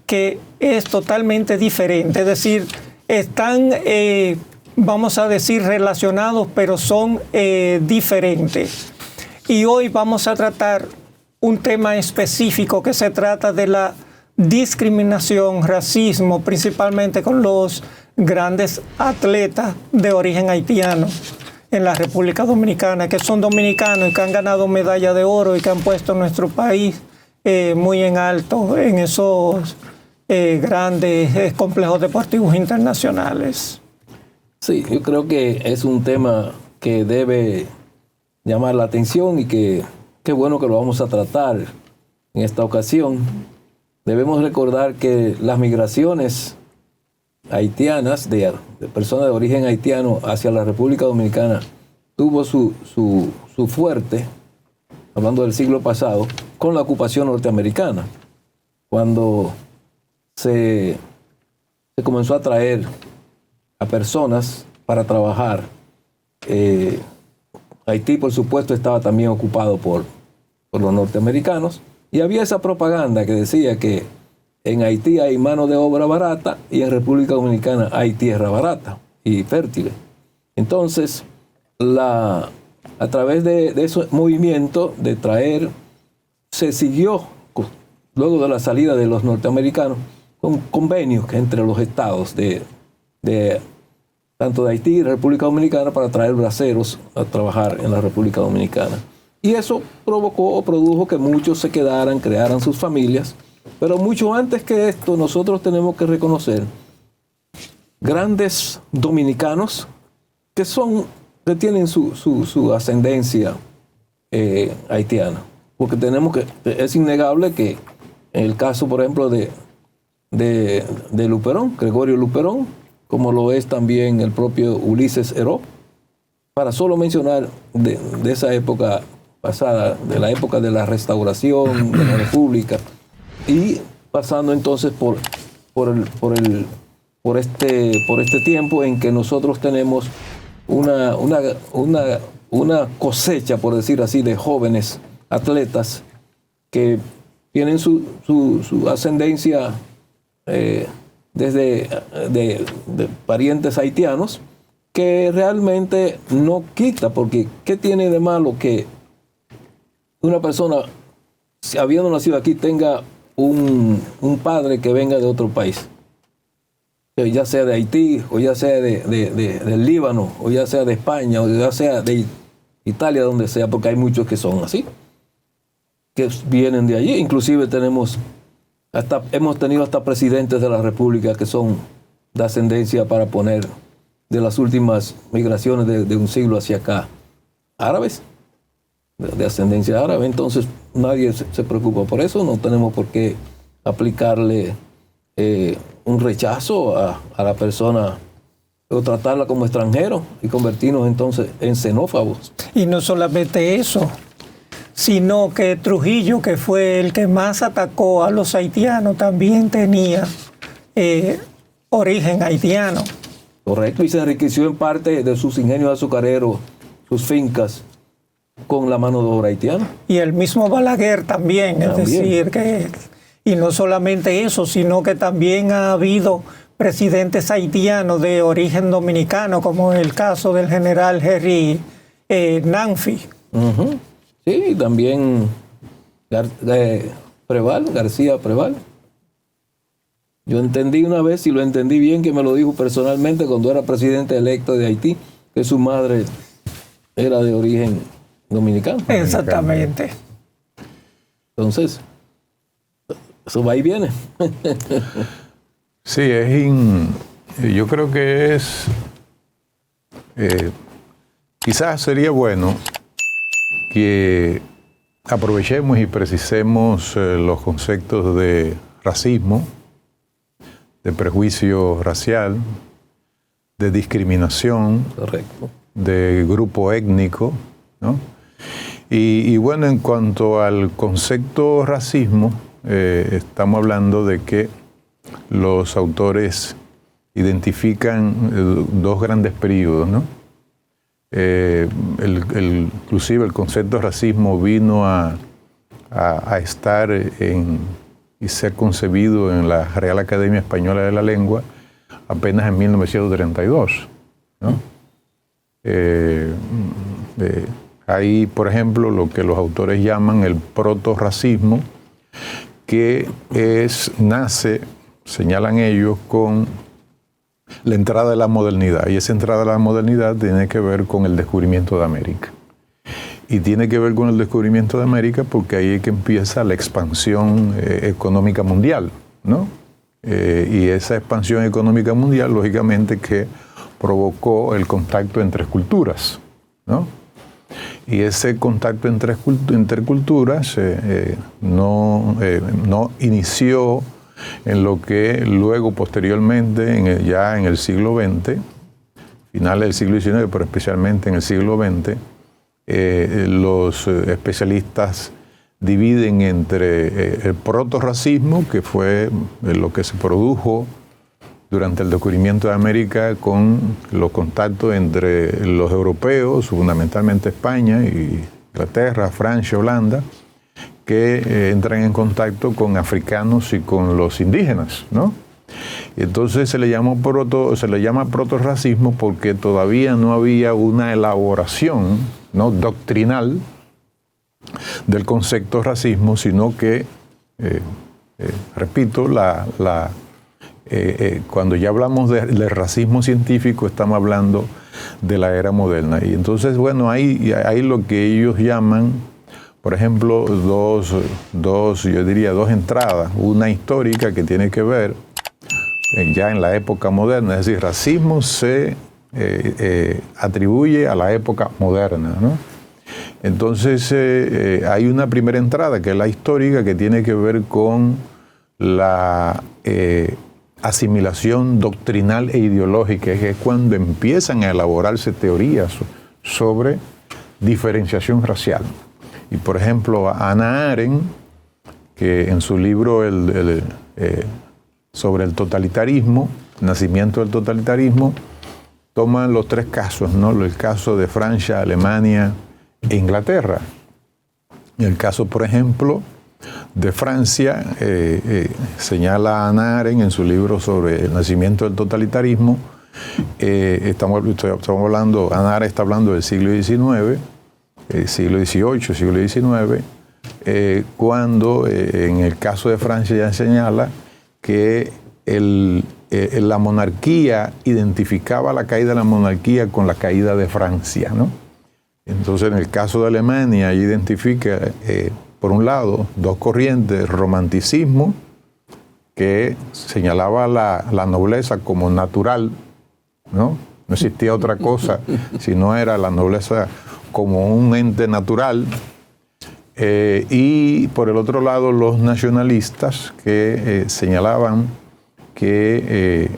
que es totalmente diferente, es decir, están, vamos a decir, relacionados, pero son diferentes. Y hoy vamos a tratar un tema específico que se trata de la discriminación, racismo, principalmente con los grandes atletas de origen haitiano en la República Dominicana, que son dominicanos y que han ganado medalla de oro y que han puesto nuestro país muy en alto en esos grandes complejos deportivos internacionales. Sí, yo creo que es un tema que debe llamar la atención y que qué bueno que lo vamos a tratar en esta ocasión. Debemos recordar que las migraciones haitianas, de personas de origen haitiano hacia la República Dominicana, tuvo su fuerte, hablando del siglo pasado, con la ocupación norteamericana, cuando se comenzó a traer a personas para trabajar. Haití, por supuesto, estaba también ocupado por los norteamericanos, y había esa propaganda que decía que en Haití hay mano de obra barata y en República Dominicana hay tierra barata y fértil. Entonces, a través de ese movimiento de traer, se siguió, luego de la salida de los norteamericanos, con convenios entre los estados tanto de Haití y República Dominicana para traer braceros a trabajar en la República Dominicana. Y eso provocó o produjo que muchos se quedaran, crearan sus familias. Pero mucho antes que esto, nosotros tenemos que reconocer grandes dominicanos que tienen su ascendencia haitiana. Porque es innegable que en el caso, por ejemplo, de Luperón, Gregorio Luperón, como lo es también el propio Ulises Heró, para solo mencionar de esa época pasada, de la época de la restauración de la República, y pasando entonces por este tiempo en que nosotros tenemos una cosecha, por decir así, de jóvenes atletas que tienen su ascendencia desde de parientes haitianos, que realmente no quita, porque ¿qué tiene de malo que una persona, habiendo nacido aquí, tenga un padre que venga de otro país? Ya sea de Haití, o ya sea del Líbano, o ya sea de España, o ya sea de Italia, donde sea, porque hay muchos que son así, que vienen de allí. Inclusive hemos tenido hasta presidentes de la República que son de ascendencia, para poner, de las últimas migraciones de un siglo hacia acá, árabes, de ascendencia árabe. Entonces nadie se preocupa por eso. No tenemos por qué aplicarle un rechazo a la persona, o tratarla como extranjero y convertirnos entonces en xenófobos. Y no solamente eso, sino que Trujillo, que fue el que más atacó a los haitianos, también tenía origen haitiano. Correcto, y se enriqueció en parte de sus ingenios azucareros, sus fincas, con la mano de obra haitiana. Y el mismo Balaguer también. Es decir, y no solamente eso, sino que también ha habido presidentes haitianos de origen dominicano, como el caso del general Henry Nanfi. Uh-huh. Sí, también García Preval. Yo entendí una vez, y lo entendí bien, que me lo dijo personalmente cuando era presidente electo de Haití, que su madre era de origen dominicano. Exactamente. Entonces, eso va y viene. Sí, yo creo que es, quizás sería bueno que aprovechemos y precisemos los conceptos de racismo, de prejuicio racial, de discriminación, Correcto. de grupo étnico, ¿no? Y bueno, en cuanto al concepto racismo, estamos hablando de que los autores identifican dos grandes periodos, ¿no? Inclusive el concepto de racismo vino a estar y ser concebido en la Real Academia Española de la Lengua apenas en 1932, ¿no? Hay, por ejemplo, lo que los autores llaman el proto-racismo, que nace, señalan ellos, con la entrada de la modernidad. Y esa entrada de la modernidad tiene que ver con el descubrimiento de América. Y tiene que ver con el descubrimiento de América porque ahí es que empieza la expansión económica mundial, ¿no? Y esa expansión económica mundial, lógicamente, que provocó el contacto entre culturas, ¿no? Y ese contacto entre culturas no inició en lo que luego, posteriormente, ya en el siglo XX, finales del siglo XIX, pero especialmente en el siglo XX, los especialistas dividen entre el proto-racismo, que fue lo que se produjo durante el descubrimiento de América con los contactos entre los europeos, fundamentalmente España, y Inglaterra, Francia, Holanda, que entran en contacto con africanos y con los indígenas, ¿no? Y entonces se le llama proto-racismo porque todavía no había una elaboración, ¿no?, doctrinal del concepto racismo, sino que, repito, cuando ya hablamos de racismo científico, estamos hablando de la era moderna. Y entonces, bueno, hay lo que ellos llaman, por ejemplo, yo diría dos entradas. Una histórica que tiene que ver ya en la época moderna, es decir, racismo se atribuye a la época moderna, ¿no? Entonces, hay una primera entrada, que es la histórica, que tiene que ver con la asimilación doctrinal e ideológica, que es cuando empiezan a elaborarse teorías sobre diferenciación racial. Y, por ejemplo, Hannah Arendt, que en su libro sobre el totalitarismo, nacimiento del totalitarismo, toma los tres casos, ¿no? El caso de Francia, Alemania e Inglaterra. En el caso, por ejemplo, de Francia, señala Hannah Arendt en su libro sobre el nacimiento del totalitarismo. Estamos hablando, Hannah Arendt está hablando del siglo XIX, siglo XVIII, siglo XIX, cuando en el caso de Francia ya señala que la monarquía identificaba la caída de la monarquía con la caída de Francia, ¿no? Entonces, en el caso de Alemania, identifica, por un lado, dos corrientes: romanticismo, que señalaba la nobleza como natural, ¿no? No existía otra cosa, sino era la nobleza como un ente natural. Y por el otro lado, los nacionalistas, que señalaban que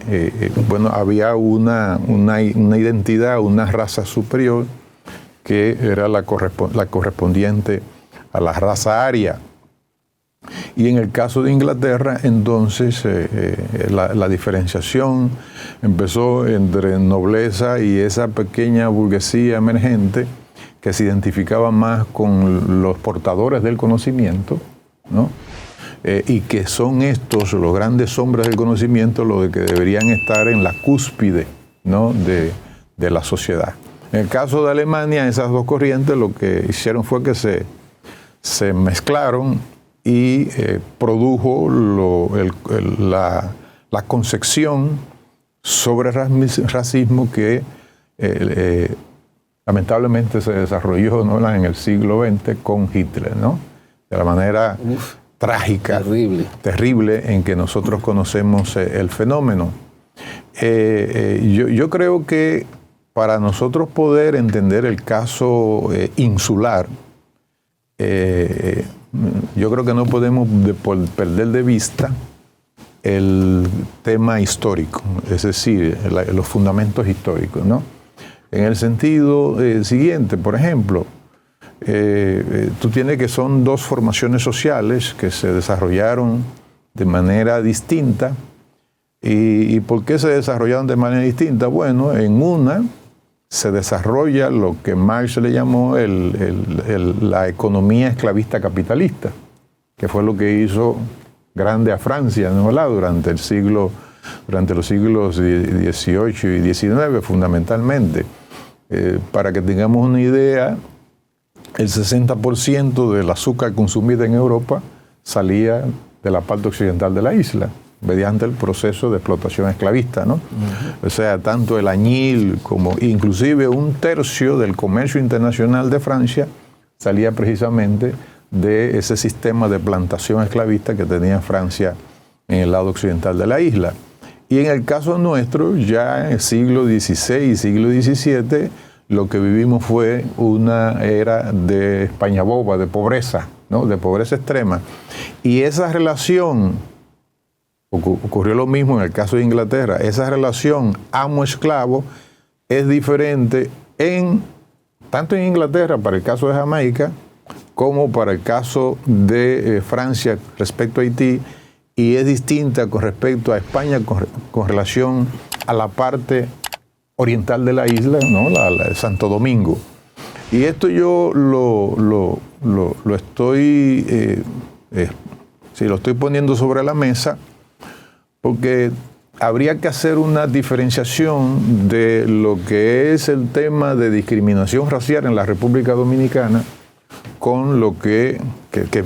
bueno, había una identidad, una raza superior, que era la correspondiente a la raza aria. Y en el caso de Inglaterra, entonces, la diferenciación empezó entre nobleza y esa pequeña burguesía emergente que se identificaba más con los portadores del conocimiento, ¿no? Y que son estos, los grandes hombres del conocimiento, los que deberían estar en la cúspide, ¿no?, de la sociedad. En el caso de Alemania, esas dos corrientes lo que hicieron fue que se mezclaron y produjo la concepción sobre racismo que lamentablemente se desarrolló, ¿no?, en el siglo XX con Hitler, ¿no? De la manera trágica, terrible en que nosotros conocemos el fenómeno. Yo creo que para nosotros poder entender el caso insular, yo creo que no podemos perder de vista el tema histórico, es decir, los fundamentos históricos, ¿no? En el sentido siguiente, por ejemplo, tú tienes que son dos formaciones sociales que se desarrollaron de manera distinta. ¿Y por qué se desarrollaron de manera distinta? Bueno, en una se desarrolla lo que Marx le llamó la economía esclavista capitalista, que fue lo que hizo grande a Francia, ¿no?, durante los siglos XVIII y XIX, fundamentalmente. Para que tengamos una idea, el 60% del azúcar consumida en Europa salía de la parte occidental de la isla, mediante el proceso de explotación esclavista, ¿no? O sea, tanto el añil como inclusive un tercio del comercio internacional de Francia salía precisamente de ese sistema de plantación esclavista que tenía Francia en el lado occidental de la isla. Y en el caso nuestro, ya en el siglo XVI y siglo XVII, lo que vivimos fue una era de España boba, de pobreza, ¿no?, de pobreza extrema. Y esa relación, ocurrió lo mismo en el caso de Inglaterra, esa relación amo-esclavo es diferente tanto en Inglaterra para el caso de Jamaica, como para el caso de Francia respecto a Haití, y es distinta con respecto a España con relación a la parte oriental de la isla, ¿no?, la de Santo Domingo. Y esto yo lo estoy poniendo sobre la mesa porque habría que hacer una diferenciación de lo que es el tema de discriminación racial en la República Dominicana con lo que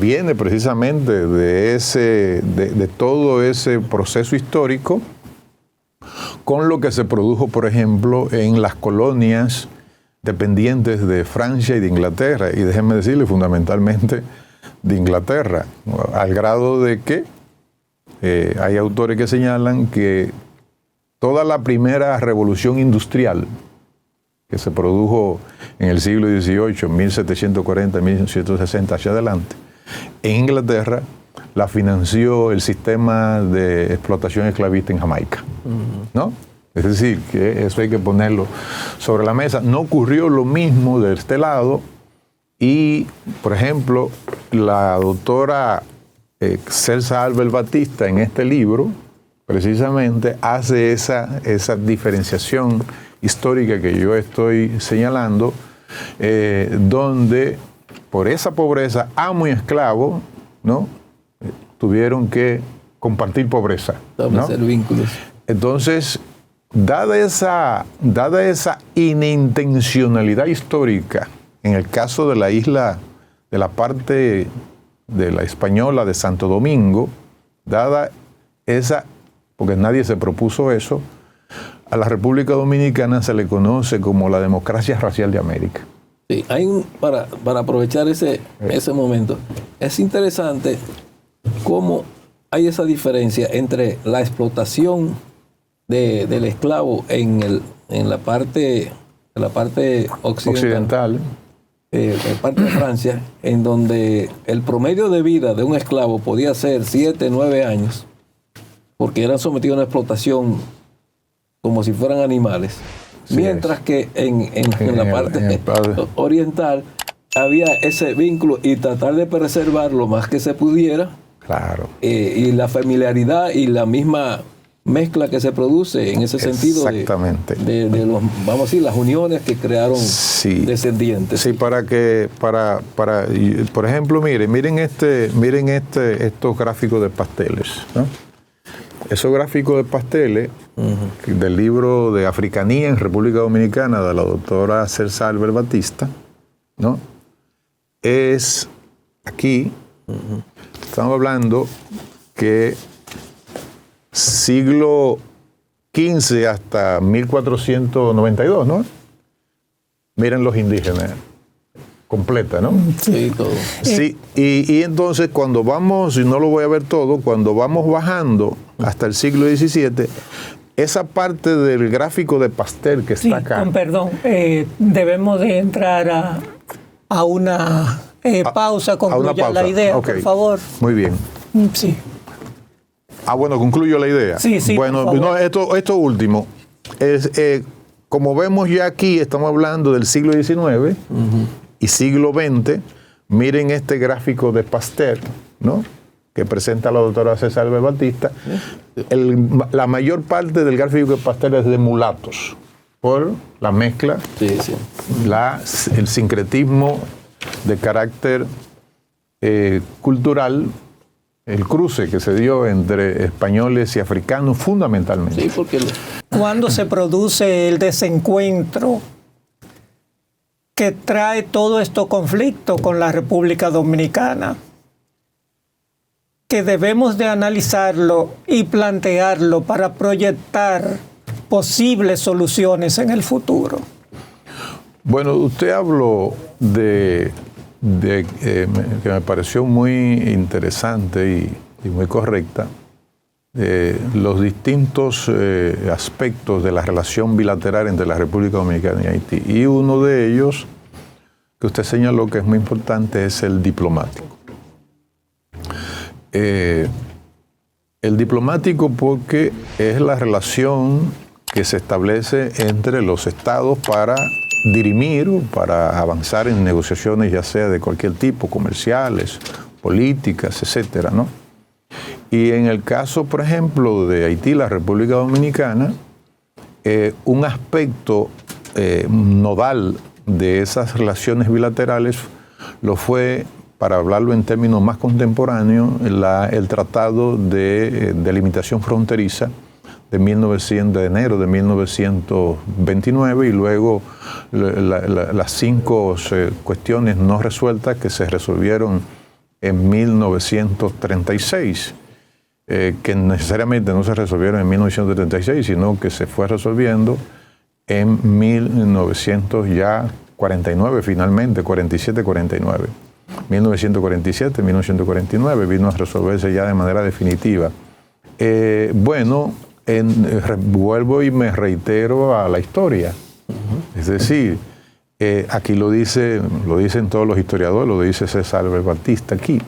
viene precisamente de todo ese proceso histórico, con lo que se produjo, por ejemplo, en las colonias dependientes de Francia y de Inglaterra, y déjenme decirle, fundamentalmente de Inglaterra, al grado de que hay autores que señalan que toda la primera revolución industrial que se produjo en el siglo XVIII, 1740, 1760 hacia adelante, en Inglaterra la financió el sistema de explotación esclavista en Jamaica, ¿no? Es decir, que eso hay que ponerlo sobre la mesa. No ocurrió lo mismo de este lado y, por ejemplo, la doctora Celsa Albert Batista en este libro precisamente hace esa diferenciación histórica que yo estoy señalando, donde por esa pobreza, amo y esclavo, ¿no?, tuvieron que compartir pobreza, ¿no? Establecer vínculos. Entonces, dada esa inintencionalidad histórica, en el caso de la isla, de la parte de la española de Santo Domingo, dada esa, porque nadie se propuso eso, a la República Dominicana se le conoce como la democracia racial de América. Sí, para aprovechar ese momento, es interesante cómo hay esa diferencia entre la explotación del esclavo en la parte occidental. En parte de Francia, en donde el promedio de vida de un esclavo podía ser 7, 9 años, porque eran sometidos a una explotación como si fueran animales. Sí, mientras que en la parte oriental había ese vínculo y tratar de preservar lo más que se pudiera. Claro. Y la familiaridad y la misma mezcla que se produce en ese sentido. Exactamente. De los, vamos a decir, las uniones que crearon descendientes. Sí, por ejemplo, miren estos gráficos de pasteles, ¿no? Esos gráficos de pasteles del libro de Africanía en República Dominicana de la doctora Celsa Albert Batista, ¿no? Es aquí, estamos hablando que siglo XV hasta 1492, ¿no? Miren los indígenas, completa, ¿no? Sí, todo. Sí, y entonces cuando vamos, y no lo voy a ver todo, cuando vamos bajando hasta el siglo XVII, esa parte del gráfico de Pasteur que está acá. Con perdón, debemos de entrar a una pausa, concluya la idea, okay. Por favor. Muy bien. Sí. Bueno, concluyo la idea. Sí, bueno, no, esto último. Como vemos ya aquí, estamos hablando del siglo XIX y siglo XX. Miren este gráfico de Pasteur, ¿no? Que presenta la doctora César Álvarez Batista. La mayor parte del gráfico de Pasteur es de mulatos, por la mezcla, el sincretismo de carácter cultural, el cruce que se dio entre españoles y africanos fundamentalmente. Sí, porque ¿cuándo se produce el desencuentro que trae todo este conflicto con la República Dominicana? Que debemos de analizarlo y plantearlo para proyectar posibles soluciones en el futuro. Bueno, usted habló que me pareció muy interesante y muy correcta, los distintos aspectos de la relación bilateral entre la República Dominicana y Haití. Y uno de ellos, que usted señaló que es muy importante, es el diplomático. El diplomático porque es la relación que se establece entre los estados para dirimir, para avanzar en negociaciones, ya sea de cualquier tipo, comerciales, políticas, etcétera, ¿no? Y en el caso, por ejemplo, de Haití, la República Dominicana, un aspecto nodal de esas relaciones bilaterales lo fue, para hablarlo en términos más contemporáneos, el Tratado de Delimitación Fronteriza de enero de 1929, y luego las 5 cuestiones no resueltas que se resolvieron en 1936, que necesariamente no se resolvieron en 1936, sino que se fue resolviendo en 1949 finalmente, 47-49. 1947, 1949 vino a resolverse ya de manera definitiva. Vuelvo y me reitero a la historia. Es decir, aquí lo dicen todos los historiadores, lo dice César Álvarez Batista aquí.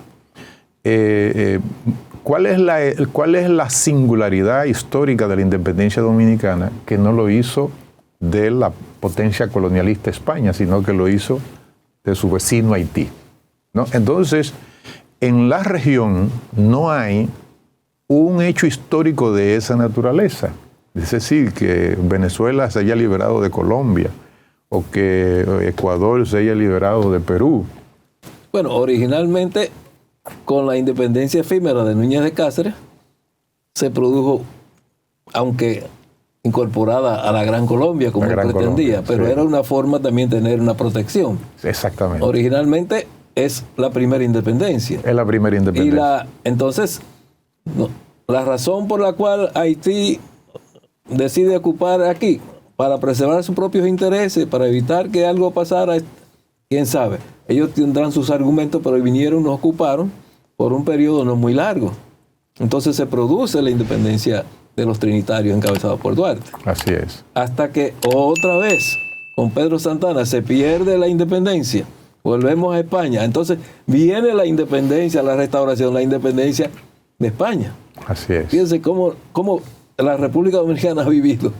¿Cuál es la singularidad histórica de la independencia dominicana, que no lo hizo de la potencia colonialista España, sino que lo hizo de su vecino Haití, ¿no? Entonces, en la región no hay un hecho histórico de esa naturaleza. Es decir, que Venezuela se haya liberado de Colombia o que Ecuador se haya liberado de Perú. Bueno, originalmente, con la independencia efímera de Núñez de Cáceres, se produjo, aunque incorporada a la Gran Colombia, como pretendía, Colombia, pero sí, era una forma también de tener una protección. Exactamente. Originalmente es la primera independencia. Es la primera independencia. Entonces, la razón por la cual Haití decide ocupar aquí, para preservar sus propios intereses, para evitar que algo pasara, quién sabe. Ellos tendrán sus argumentos, pero vinieron, nos ocuparon por un periodo no muy largo. Entonces se produce la independencia de los trinitarios encabezados por Duarte. Así es. Hasta que otra vez, con Pedro Santana, se pierde la independencia. Volvemos a España. Entonces viene la independencia, la restauración, la independencia de España. Así es. Fíjense cómo la República Dominicana ha vivido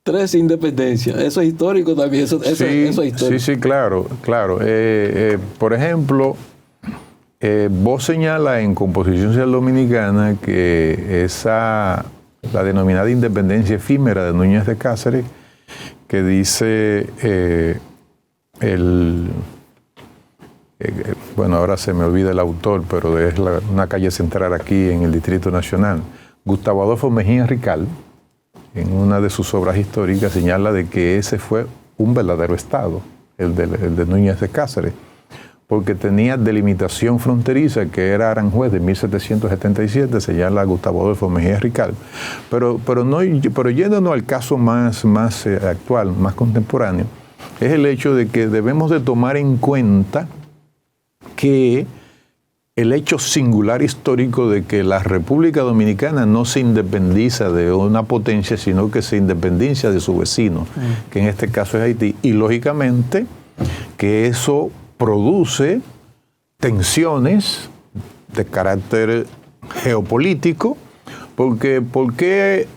3 independencias. Eso es histórico también. Eso es histórico. Sí, claro. Por ejemplo, vos señalas en Composición Social Dominicana que la denominada independencia efímera de Núñez de Cáceres, que dice bueno, ahora se me olvida el autor, pero es una calle central aquí en el Distrito Nacional, Gustavo Adolfo Mejía Rical, en una de sus obras históricas señala de que ese fue un verdadero Estado, el de Núñez de Cáceres, porque tenía delimitación fronteriza, que era Aranjuez de 1777, se llama Gustavo Adolfo Mejía Riccal. Pero yéndonos al caso más actual, más contemporáneo, es el hecho de que debemos de tomar en cuenta que el hecho singular histórico de que la República Dominicana no se independiza de una potencia, sino que se independiza de su vecino, que en este caso es Haití. Y lógicamente que eso produce tensiones de carácter geopolítico, porque ¿por qué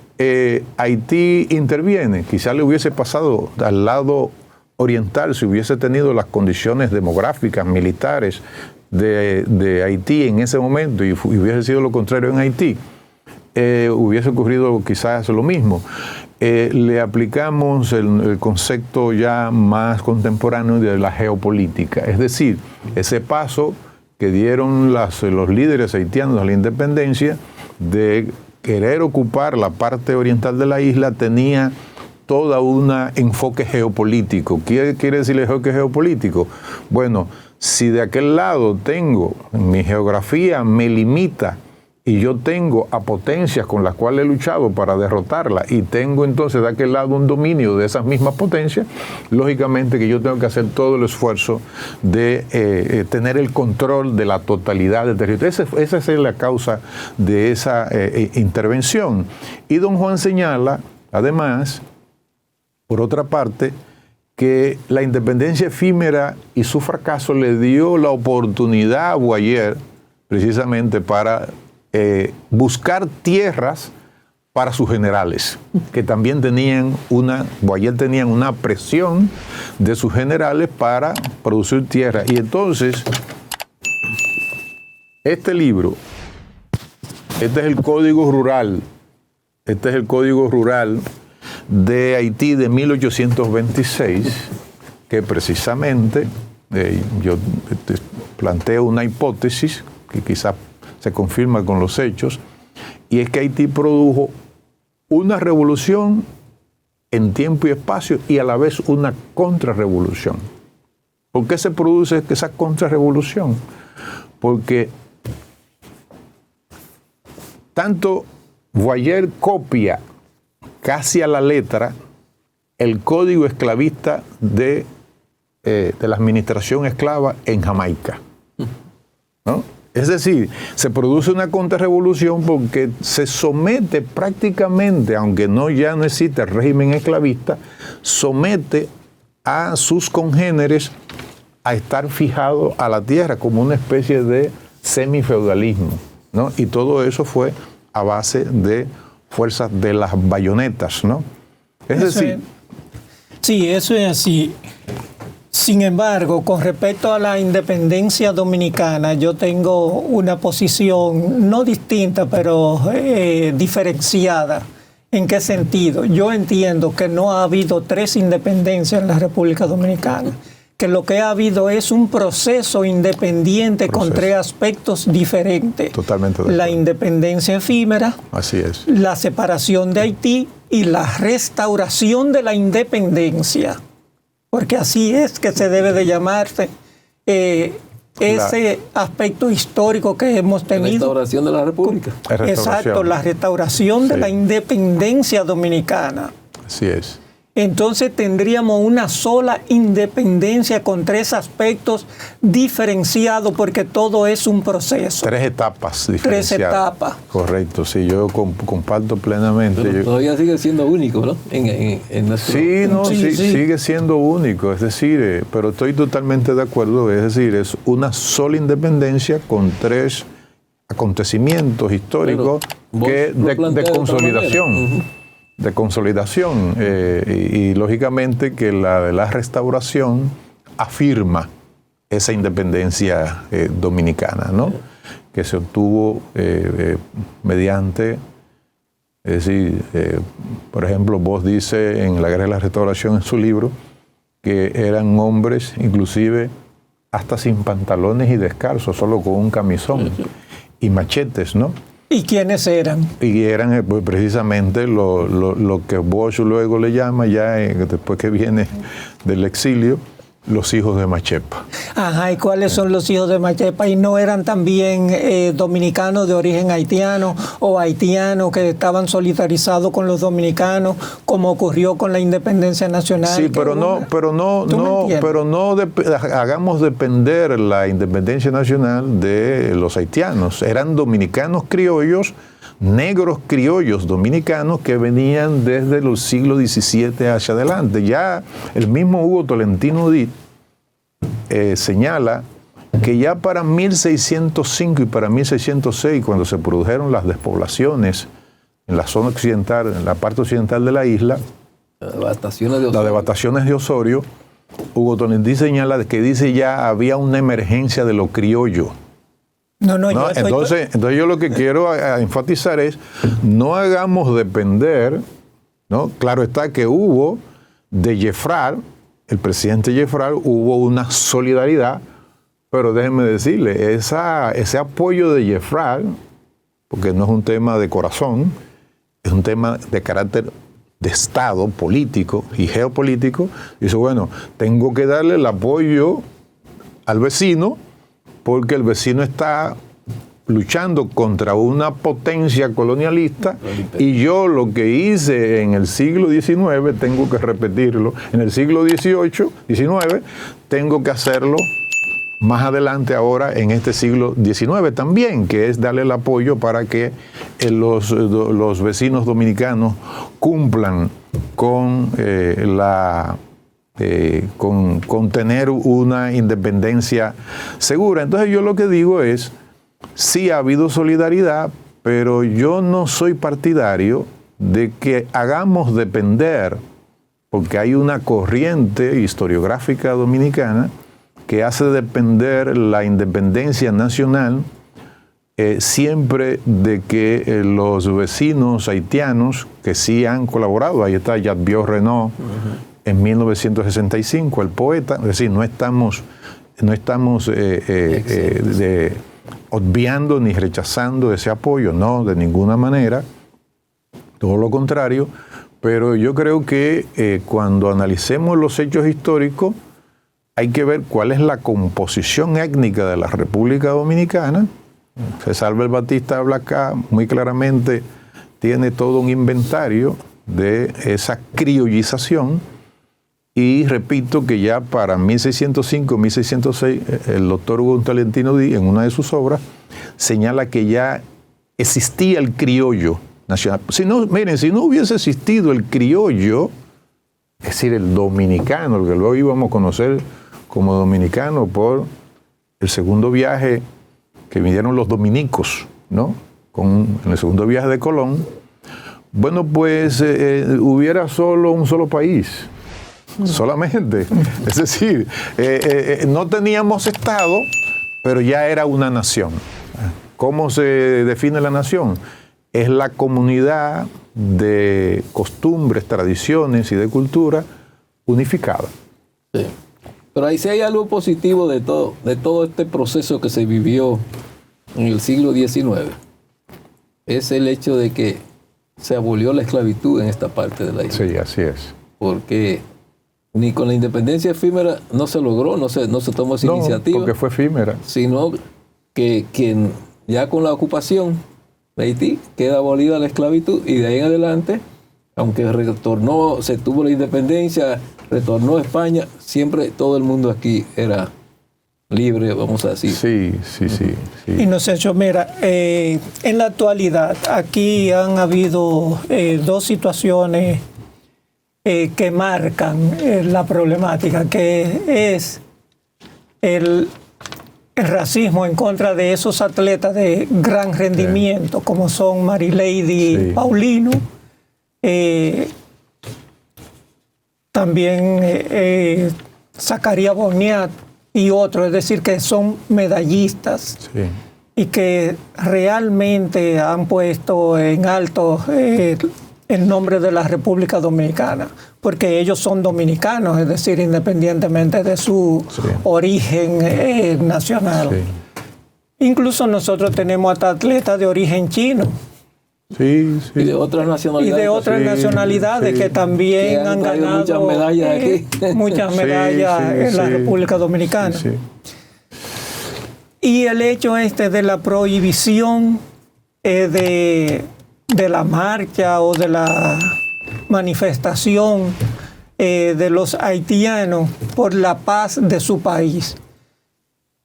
Haití interviene? Quizá le hubiese pasado al lado oriental si hubiese tenido las condiciones demográficas, militares de Haití en ese momento y hubiese sido lo contrario en Haití. Hubiese ocurrido quizás lo mismo. Le aplicamos el concepto ya más contemporáneo de la geopolítica, es decir, ese paso que dieron los líderes haitianos a la independencia de querer ocupar la parte oriental de la isla tenía toda un enfoque geopolítico. ¿Qué quiere decir el enfoque geopolítico? Bueno, si de aquel lado tengo, mi geografía me limita y yo tengo a potencias con las cuales he luchado para derrotarla y tengo entonces de aquel lado un dominio de esas mismas potencias, lógicamente que yo tengo que hacer todo el esfuerzo de tener el control de la totalidad del territorio. Esa es la causa de esa intervención. Y don Juan señala, además, por otra parte, que la independencia efímera y su fracaso le dio la oportunidad a Boyer precisamente para buscar tierras para sus generales, que también Boyer tenían una presión de sus generales para producir tierra. Y entonces, este libro, este es el Código Rural de Haití de 1826, que precisamente yo planteo una hipótesis que quizás se confirma con los hechos, y es que Haití produjo una revolución en tiempo y espacio y a la vez una contrarrevolución. ¿Por qué se produce esa contrarrevolución? Porque tanto Boyer copia casi a la letra el código esclavista de la administración esclava en Jamaica, ¿no? Es decir, se produce una contrarrevolución porque se somete prácticamente, aunque ya no existe el régimen esclavista, somete a sus congéneres a estar fijados a la tierra como una especie de semifeudalismo, ¿no? Y todo eso fue a base de fuerzas de las bayonetas, ¿no? Sí, eso es así. Sin embargo, con respecto a la independencia dominicana, yo tengo una posición no distinta, pero diferenciada. ¿En qué sentido? Yo entiendo que no ha habido tres independencias en la República Dominicana, que lo que ha habido es un proceso independiente con tres aspectos diferentes. Totalmente de la acuerdo. Independencia efímera, así es, la separación de Haití y la restauración de la independencia. Porque así es que se debe de llamarse ese aspecto histórico que hemos tenido. La restauración de la República. Exacto, la restauración de la independencia dominicana. Así es. Entonces tendríamos una sola independencia con tres aspectos diferenciados porque todo es un proceso. Tres etapas diferenciadas. Tres etapas. Correcto, sí, yo comparto plenamente. Pero todavía sigue siendo único, ¿no? En nuestro... Sí, sigue siendo único, es decir, pero estoy totalmente de acuerdo, es decir, es una sola independencia con tres acontecimientos históricos de consolidación. De consolidación y lógicamente que la restauración afirma esa independencia dominicana, ¿no? Que se obtuvo mediante, es decir, por ejemplo, vos dice en La Guerra de la Restauración en su libro que eran hombres inclusive hasta sin pantalones y descalzos, solo con un camisón y machetes, ¿no? ¿Y quiénes eran? Y eran pues, precisamente lo que Bosch luego le llama, ya después que viene del exilio, los hijos de Machepa. Ajá, ¿y cuáles son los hijos de Machepa? ¿Y no eran también dominicanos de origen haitiano o haitianos que estaban solidarizados con los dominicanos, como ocurrió con la independencia nacional? Sí, pero no hagamos depender la independencia nacional de los haitianos. Eran dominicanos criollos, negros criollos dominicanos que venían desde los siglos XVII hacia adelante. Ya el mismo Hugo Tolentino Dit señala que ya para 1605 y para 1606, cuando se produjeron las despoblaciones en la zona occidental, en la parte occidental de la isla, las devastaciones de Osorio, Hugo Tolentino señala que dice ya había una emergencia de lo criollo. Entonces yo lo que quiero enfatizar es, no hagamos depender, ¿no? Claro está que hubo de Jeffrard, el presidente Jeffrard, hubo una solidaridad, pero déjenme decirle, ese apoyo de Jeffrard, porque no es un tema de corazón, es un tema de carácter de Estado, político y geopolítico, dice, bueno, tengo que darle el apoyo al vecino, porque el vecino está luchando contra una potencia colonialista y yo lo que hice en el siglo XIX tengo que repetirlo, en el siglo XIX, tengo que hacerlo más adelante ahora en este siglo XIX también, que es darle el apoyo para que los vecinos dominicanos cumplan con con tener una independencia segura. Entonces yo lo que digo es, sí ha habido solidaridad, pero yo no soy partidario de que hagamos depender, porque hay una corriente historiográfica dominicana que hace depender la independencia nacional siempre de que los vecinos haitianos que sí han colaborado, ahí está Jacques Renaud, en 1965, el poeta, es decir, no estamos obviando ni rechazando ese apoyo, no, de ninguna manera, todo lo contrario, pero yo creo que cuando analicemos los hechos históricos, hay que ver cuál es la composición étnica de la República Dominicana. César Albert Batista habla acá muy claramente, tiene todo un inventario de esa criollización. Y repito que ya para 1605, 1606, el doctor Hugo Tolentino Dit, en una de sus obras, señala que ya existía el criollo nacional. Si no hubiese existido el criollo, es decir, el dominicano, el que luego íbamos a conocer como dominicano por el segundo viaje que vinieron los dominicos, ¿no? En el segundo viaje de Colón, bueno, pues hubiera un solo país. Solamente. Es decir, no teníamos Estado, pero ya era una nación. ¿Cómo se define la nación? Es la comunidad de costumbres, tradiciones y de cultura unificada. Sí. Pero ahí sí hay algo positivo de todo este proceso que se vivió en el siglo XIX. Es el hecho de que se abolió la esclavitud en esta parte de la isla. Sí, así es. Porque ni con la independencia efímera no se logró, no se tomó esa iniciativa. Porque fue efímera. Sino que ya con la ocupación de Haití queda abolida la esclavitud y de ahí en adelante, aunque se tuvo la independencia, retornó a España, siempre todo el mundo aquí era libre, vamos a decir. Sí. Inocencio, mira, en la actualidad aquí han habido dos situaciones que marcan la problemática, que es el racismo en contra de esos atletas de gran rendimiento, como son Marilady Paulino, también Zacarías Boniat y otros, es decir, que son medallistas y que realmente han puesto en alto el nombre de la República Dominicana, porque ellos son dominicanos, es decir, independientemente de su origen nacional. Incluso nosotros tenemos hasta atletas de origen chino, Sí, sí. Y de otras Y nacionalidades. de otras Sí, nacionalidades sí. que también Que han han traído ganado muchas medallas aquí. muchas Sí, medallas sí, en la sí. República Dominicana. Sí. Y el hecho de la prohibición de la marcha o de la manifestación de los haitianos por la paz de su país.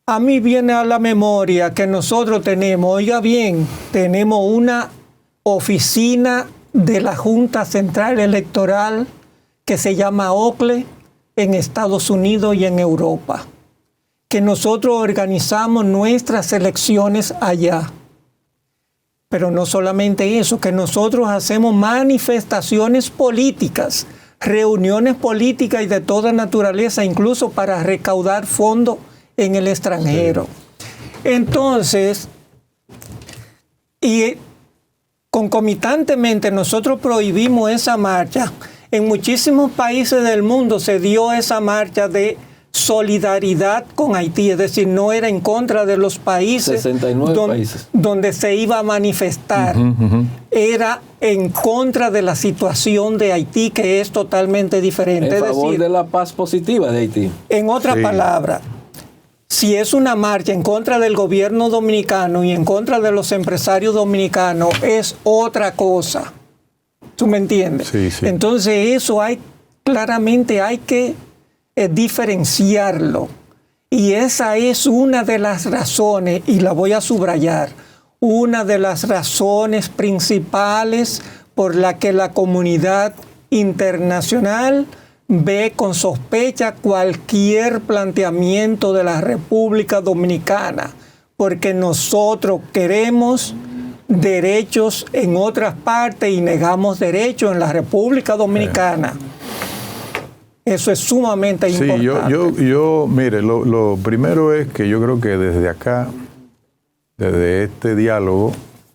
A mí viene a la memoria que nosotros tenemos, oiga bien, tenemos una oficina de la Junta Central Electoral que se llama OCLE en Estados Unidos y en Europa, que nosotros organizamos nuestras elecciones allá. Pero no solamente eso, que nosotros hacemos manifestaciones políticas, reuniones políticas y de toda naturaleza, incluso para recaudar fondos en el extranjero. Entonces, y concomitantemente nosotros prohibimos esa marcha. En muchísimos países del mundo se dio esa marcha de solidaridad con Haití, es decir, no era en contra de los países, 69 países donde se iba a manifestar, era en contra de la situación de Haití, que es totalmente diferente. En Es favor decir, de la paz positiva de Haití. en otras Sí. palabras, si es una marcha en contra del gobierno dominicano y en contra de los empresarios dominicanos, es otra cosa. ¿Tú me entiendes? Sí, sí. Entonces eso claramente hay que diferenciarlo. Y esa es una de las razones, y la voy a subrayar, una de las razones principales por la que la comunidad internacional ve con sospecha cualquier planteamiento de la República Dominicana, porque nosotros queremos derechos en otras partes y negamos derechos en la República Dominicana. Eso es sumamente Sí, importante. yo mire, lo primero es que yo creo que desde acá, desde este diálogo,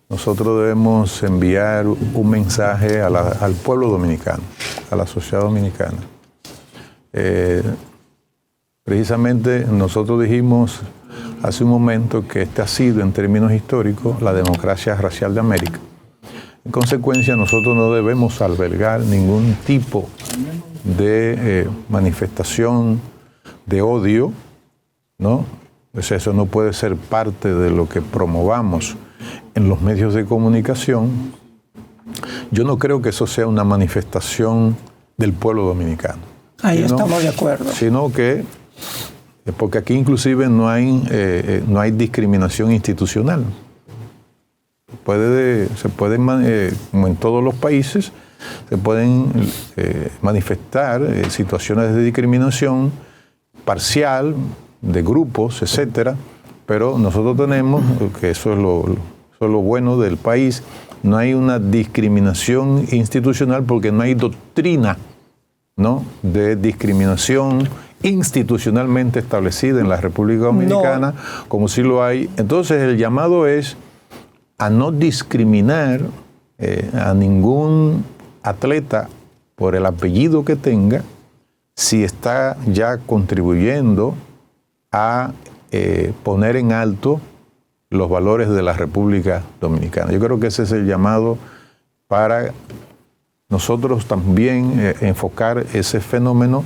nosotros debemos enviar un mensaje al pueblo dominicano, a la sociedad dominicana. Precisamente nosotros dijimos hace un momento que este ha sido, en términos históricos, la democracia racial de América. En consecuencia, nosotros no debemos albergar ningún tipo de manifestación de odio, ¿no? Pues eso no puede ser parte de lo que promovamos en los medios de comunicación. Yo no creo que eso sea una manifestación del pueblo dominicano. Ahí estamos de acuerdo. Sino que, porque aquí inclusive no hay discriminación institucional. Se pueden, como en todos los países, se pueden manifestar situaciones de discriminación parcial, de grupos, etcétera, pero nosotros tenemos, que eso es lo bueno del país, no hay una discriminación institucional porque no hay doctrina, ¿no?, de discriminación institucionalmente establecida en la República Dominicana, como sí lo hay. Entonces el llamado es a no discriminar a ningún atleta por el apellido que tenga, si está ya contribuyendo a poner en alto los valores de la República Dominicana. Yo creo que ese es el llamado para nosotros también enfocar ese fenómeno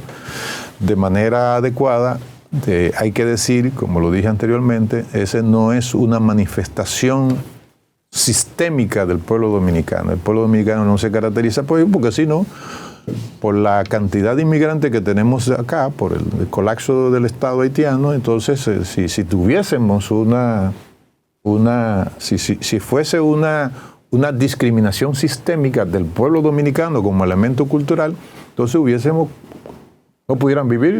de manera adecuada. Hay que decir, como lo dije anteriormente, ese no es una manifestación sistémica del pueblo dominicano. El pueblo dominicano no se caracteriza por ello, porque si no, por la cantidad de inmigrantes que tenemos acá, por el colapso del Estado haitiano, entonces si tuviésemos si fuese una discriminación sistémica del pueblo dominicano como elemento cultural, entonces no pudieran vivir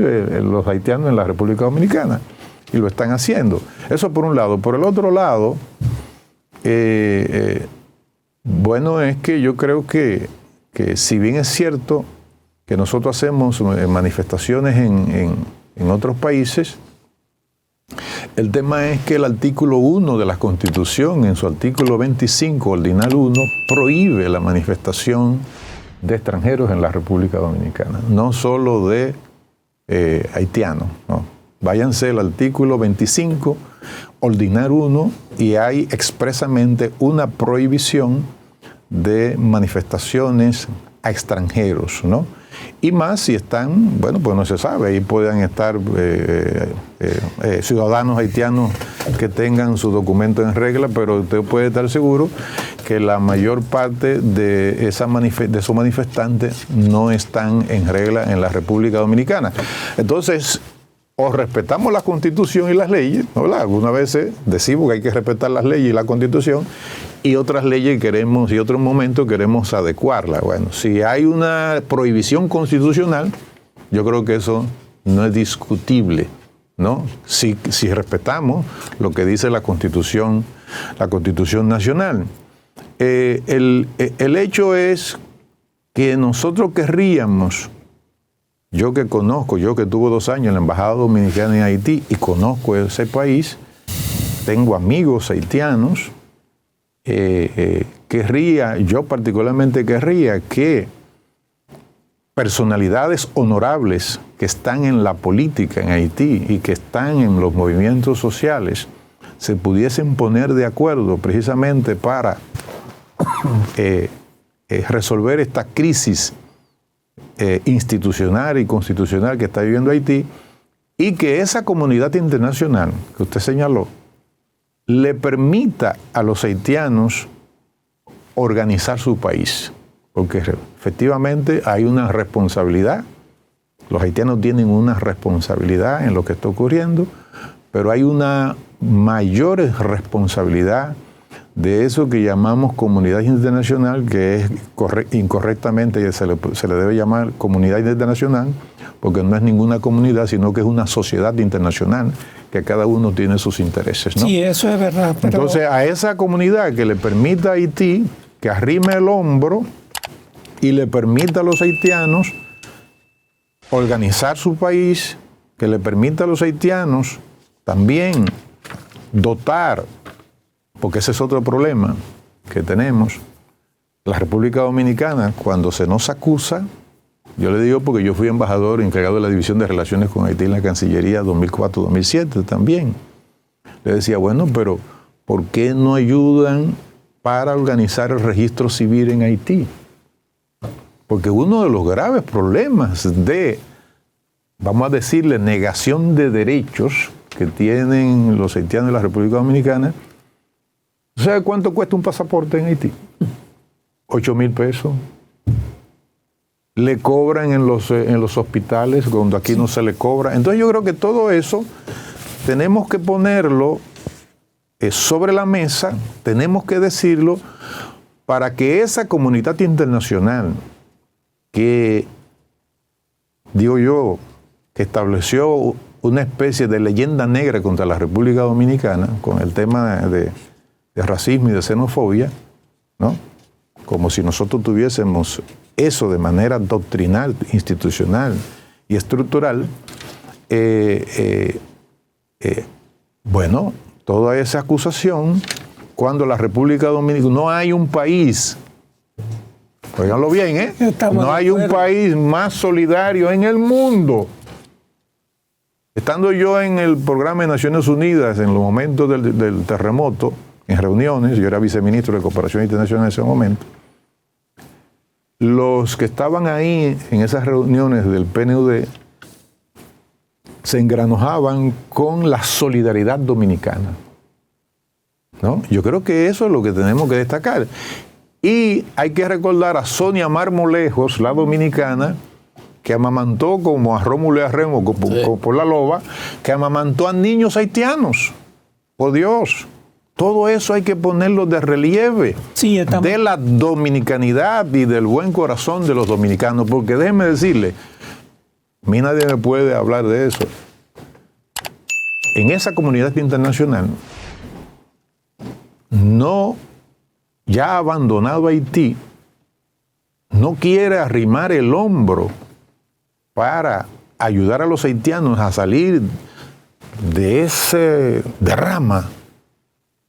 los haitianos en la República Dominicana, y lo están haciendo. Eso por un lado. Por el otro lado, bueno, es que yo creo que si bien es cierto que nosotros hacemos manifestaciones en otros países, el tema es que el artículo 1 de la Constitución, en su artículo 25, ordinal 1, prohíbe la manifestación de extranjeros en la República Dominicana, no solo de haitianos, ¿no? Váyanse al artículo 25, ordinal 1, y hay expresamente una prohibición de manifestaciones a extranjeros, ¿no? Y más si están, bueno, pues no se sabe, ahí puedan estar ciudadanos haitianos que tengan su documento en regla, pero usted puede estar seguro que la mayor parte de esos manifestantes no están en regla en la República Dominicana. Entonces, o respetamos la Constitución y las leyes, ¿no? Algunas veces decimos que hay que respetar las leyes y la Constitución, y otras leyes queremos, y otros momentos queremos adecuarla. Bueno, si hay una prohibición constitucional, yo creo que eso no es discutible, ¿no? Si respetamos lo que dice la Constitución Nacional. El hecho es que nosotros querríamos, yo que tuve 2 años en la Embajada Dominicana en Haití y conozco ese país, tengo amigos haitianos, yo particularmente querría que personalidades honorables que están en la política en Haití y que están en los movimientos sociales se pudiesen poner de acuerdo precisamente para resolver esta crisis institucional y constitucional que está viviendo Haití, y que esa comunidad internacional que usted señaló le permita a los haitianos organizar su país, porque efectivamente hay una responsabilidad, los haitianos tienen una responsabilidad en lo que está ocurriendo, pero hay una mayor responsabilidad de eso que llamamos comunidad internacional, que es incorrectamente se le debe llamar comunidad internacional, porque no es ninguna comunidad, sino que es una sociedad internacional, que cada uno tiene sus intereses, ¿no? Sí, eso es verdad. Pero... Entonces, a esa comunidad que le permita a Haití que arrime el hombro y le permita a los haitianos organizar su país, que le permita a los haitianos también dotar, porque ese es otro problema que tenemos. La República Dominicana, cuando se nos acusa, yo le digo porque yo fui embajador encargado de la División de Relaciones con Haití en la Cancillería 2004-2007 también. Le decía, bueno, pero ¿por qué no ayudan para organizar el registro civil en Haití? Porque uno de los graves problemas de, vamos a decirle, negación de derechos que tienen los haitianos de la República Dominicana, ¿sabe cuánto cuesta un pasaporte en Haití? 8,000 pesos. Le cobran en los hospitales cuando aquí no se le cobra. Entonces yo creo que todo eso tenemos que ponerlo sobre la mesa, tenemos que decirlo para que esa comunidad internacional que, digo yo, que estableció una especie de leyenda negra contra la República Dominicana con el tema de racismo y de xenofobia, ¿no? Como si nosotros tuviésemos eso de manera doctrinal, institucional y estructural. Bueno, toda esa acusación, cuando la República Dominicana, no hay un país, óiganlo bien, no hay un país más solidario en el mundo. Estando yo en el programa de Naciones Unidas en los momentos del terremoto, en reuniones, yo era viceministro de Cooperación Internacional en ese momento, los que estaban ahí en esas reuniones del PNUD se engranojaban con la solidaridad dominicana, ¿no? Yo creo que eso es lo que tenemos que destacar. Y hay que recordar a Sonia Marmolejos, la dominicana, que amamantó como a Rómulo y a Remo por la loba, que amamantó a niños haitianos. Por Dios. Todo eso hay que ponerlo de relieve, de la dominicanidad y del buen corazón de los dominicanos, porque déjenme decirle, a mí nadie me puede hablar de eso. En esa comunidad internacional, ya ha abandonado Haití, no quiere arrimar el hombro para ayudar a los haitianos a salir de ese derrama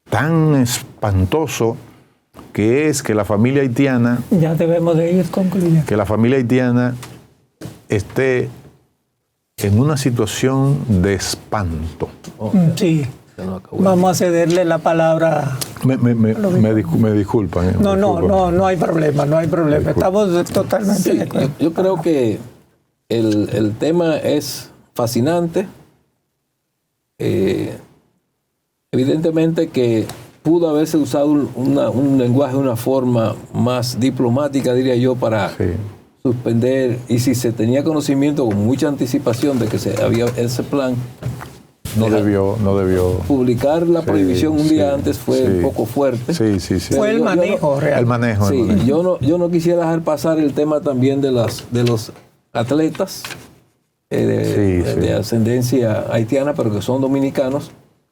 tan espantoso que es que la familia haitiana, ya debemos de ir concluyendo, que la familia haitiana esté en una situación de espanto. Sí, vamos a cederle la palabra Me disculpan. No hay problema, no hay problema. Estamos totalmente Sí, de acuerdo. yo creo que el tema es fascinante. Evidentemente que pudo haberse usado un lenguaje, una forma más diplomática, diría yo, para suspender, y si se tenía conocimiento con mucha anticipación de que había ese plan, no debió publicar la prohibición un día antes fue un poco fuerte. Sí. Fue el manejo real. El manejo. Sí, yo no quisiera dejar pasar el tema también de los atletas de ascendencia haitiana, pero que son dominicanos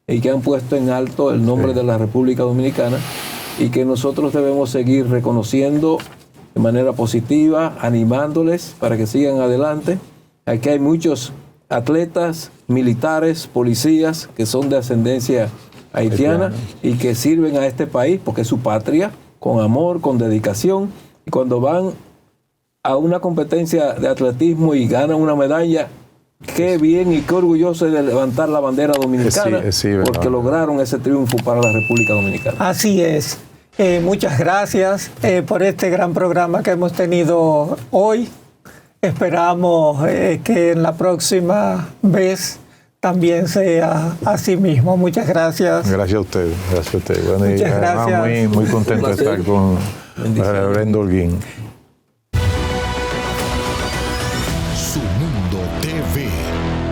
y que han puesto en alto el nombre de la República Dominicana, y que nosotros debemos seguir reconociendo de manera positiva, animándoles para que sigan adelante. Aquí hay muchos atletas, militares, policías que son de ascendencia haitiana y que sirven a este país porque es su patria, con amor, con dedicación, y cuando van a una competencia de atletismo y ganan una medalla, qué bien y qué orgulloso de levantar la bandera dominicana, porque lograron ese triunfo para la República Dominicana. Así es. Muchas gracias por este gran programa que hemos tenido hoy. Esperamos que en la próxima vez también sea así mismo. Muchas gracias. Gracias a usted. Bueno, muchas gracias. Muy contento de estar con el reverendo Holguín. Su Mundo TV.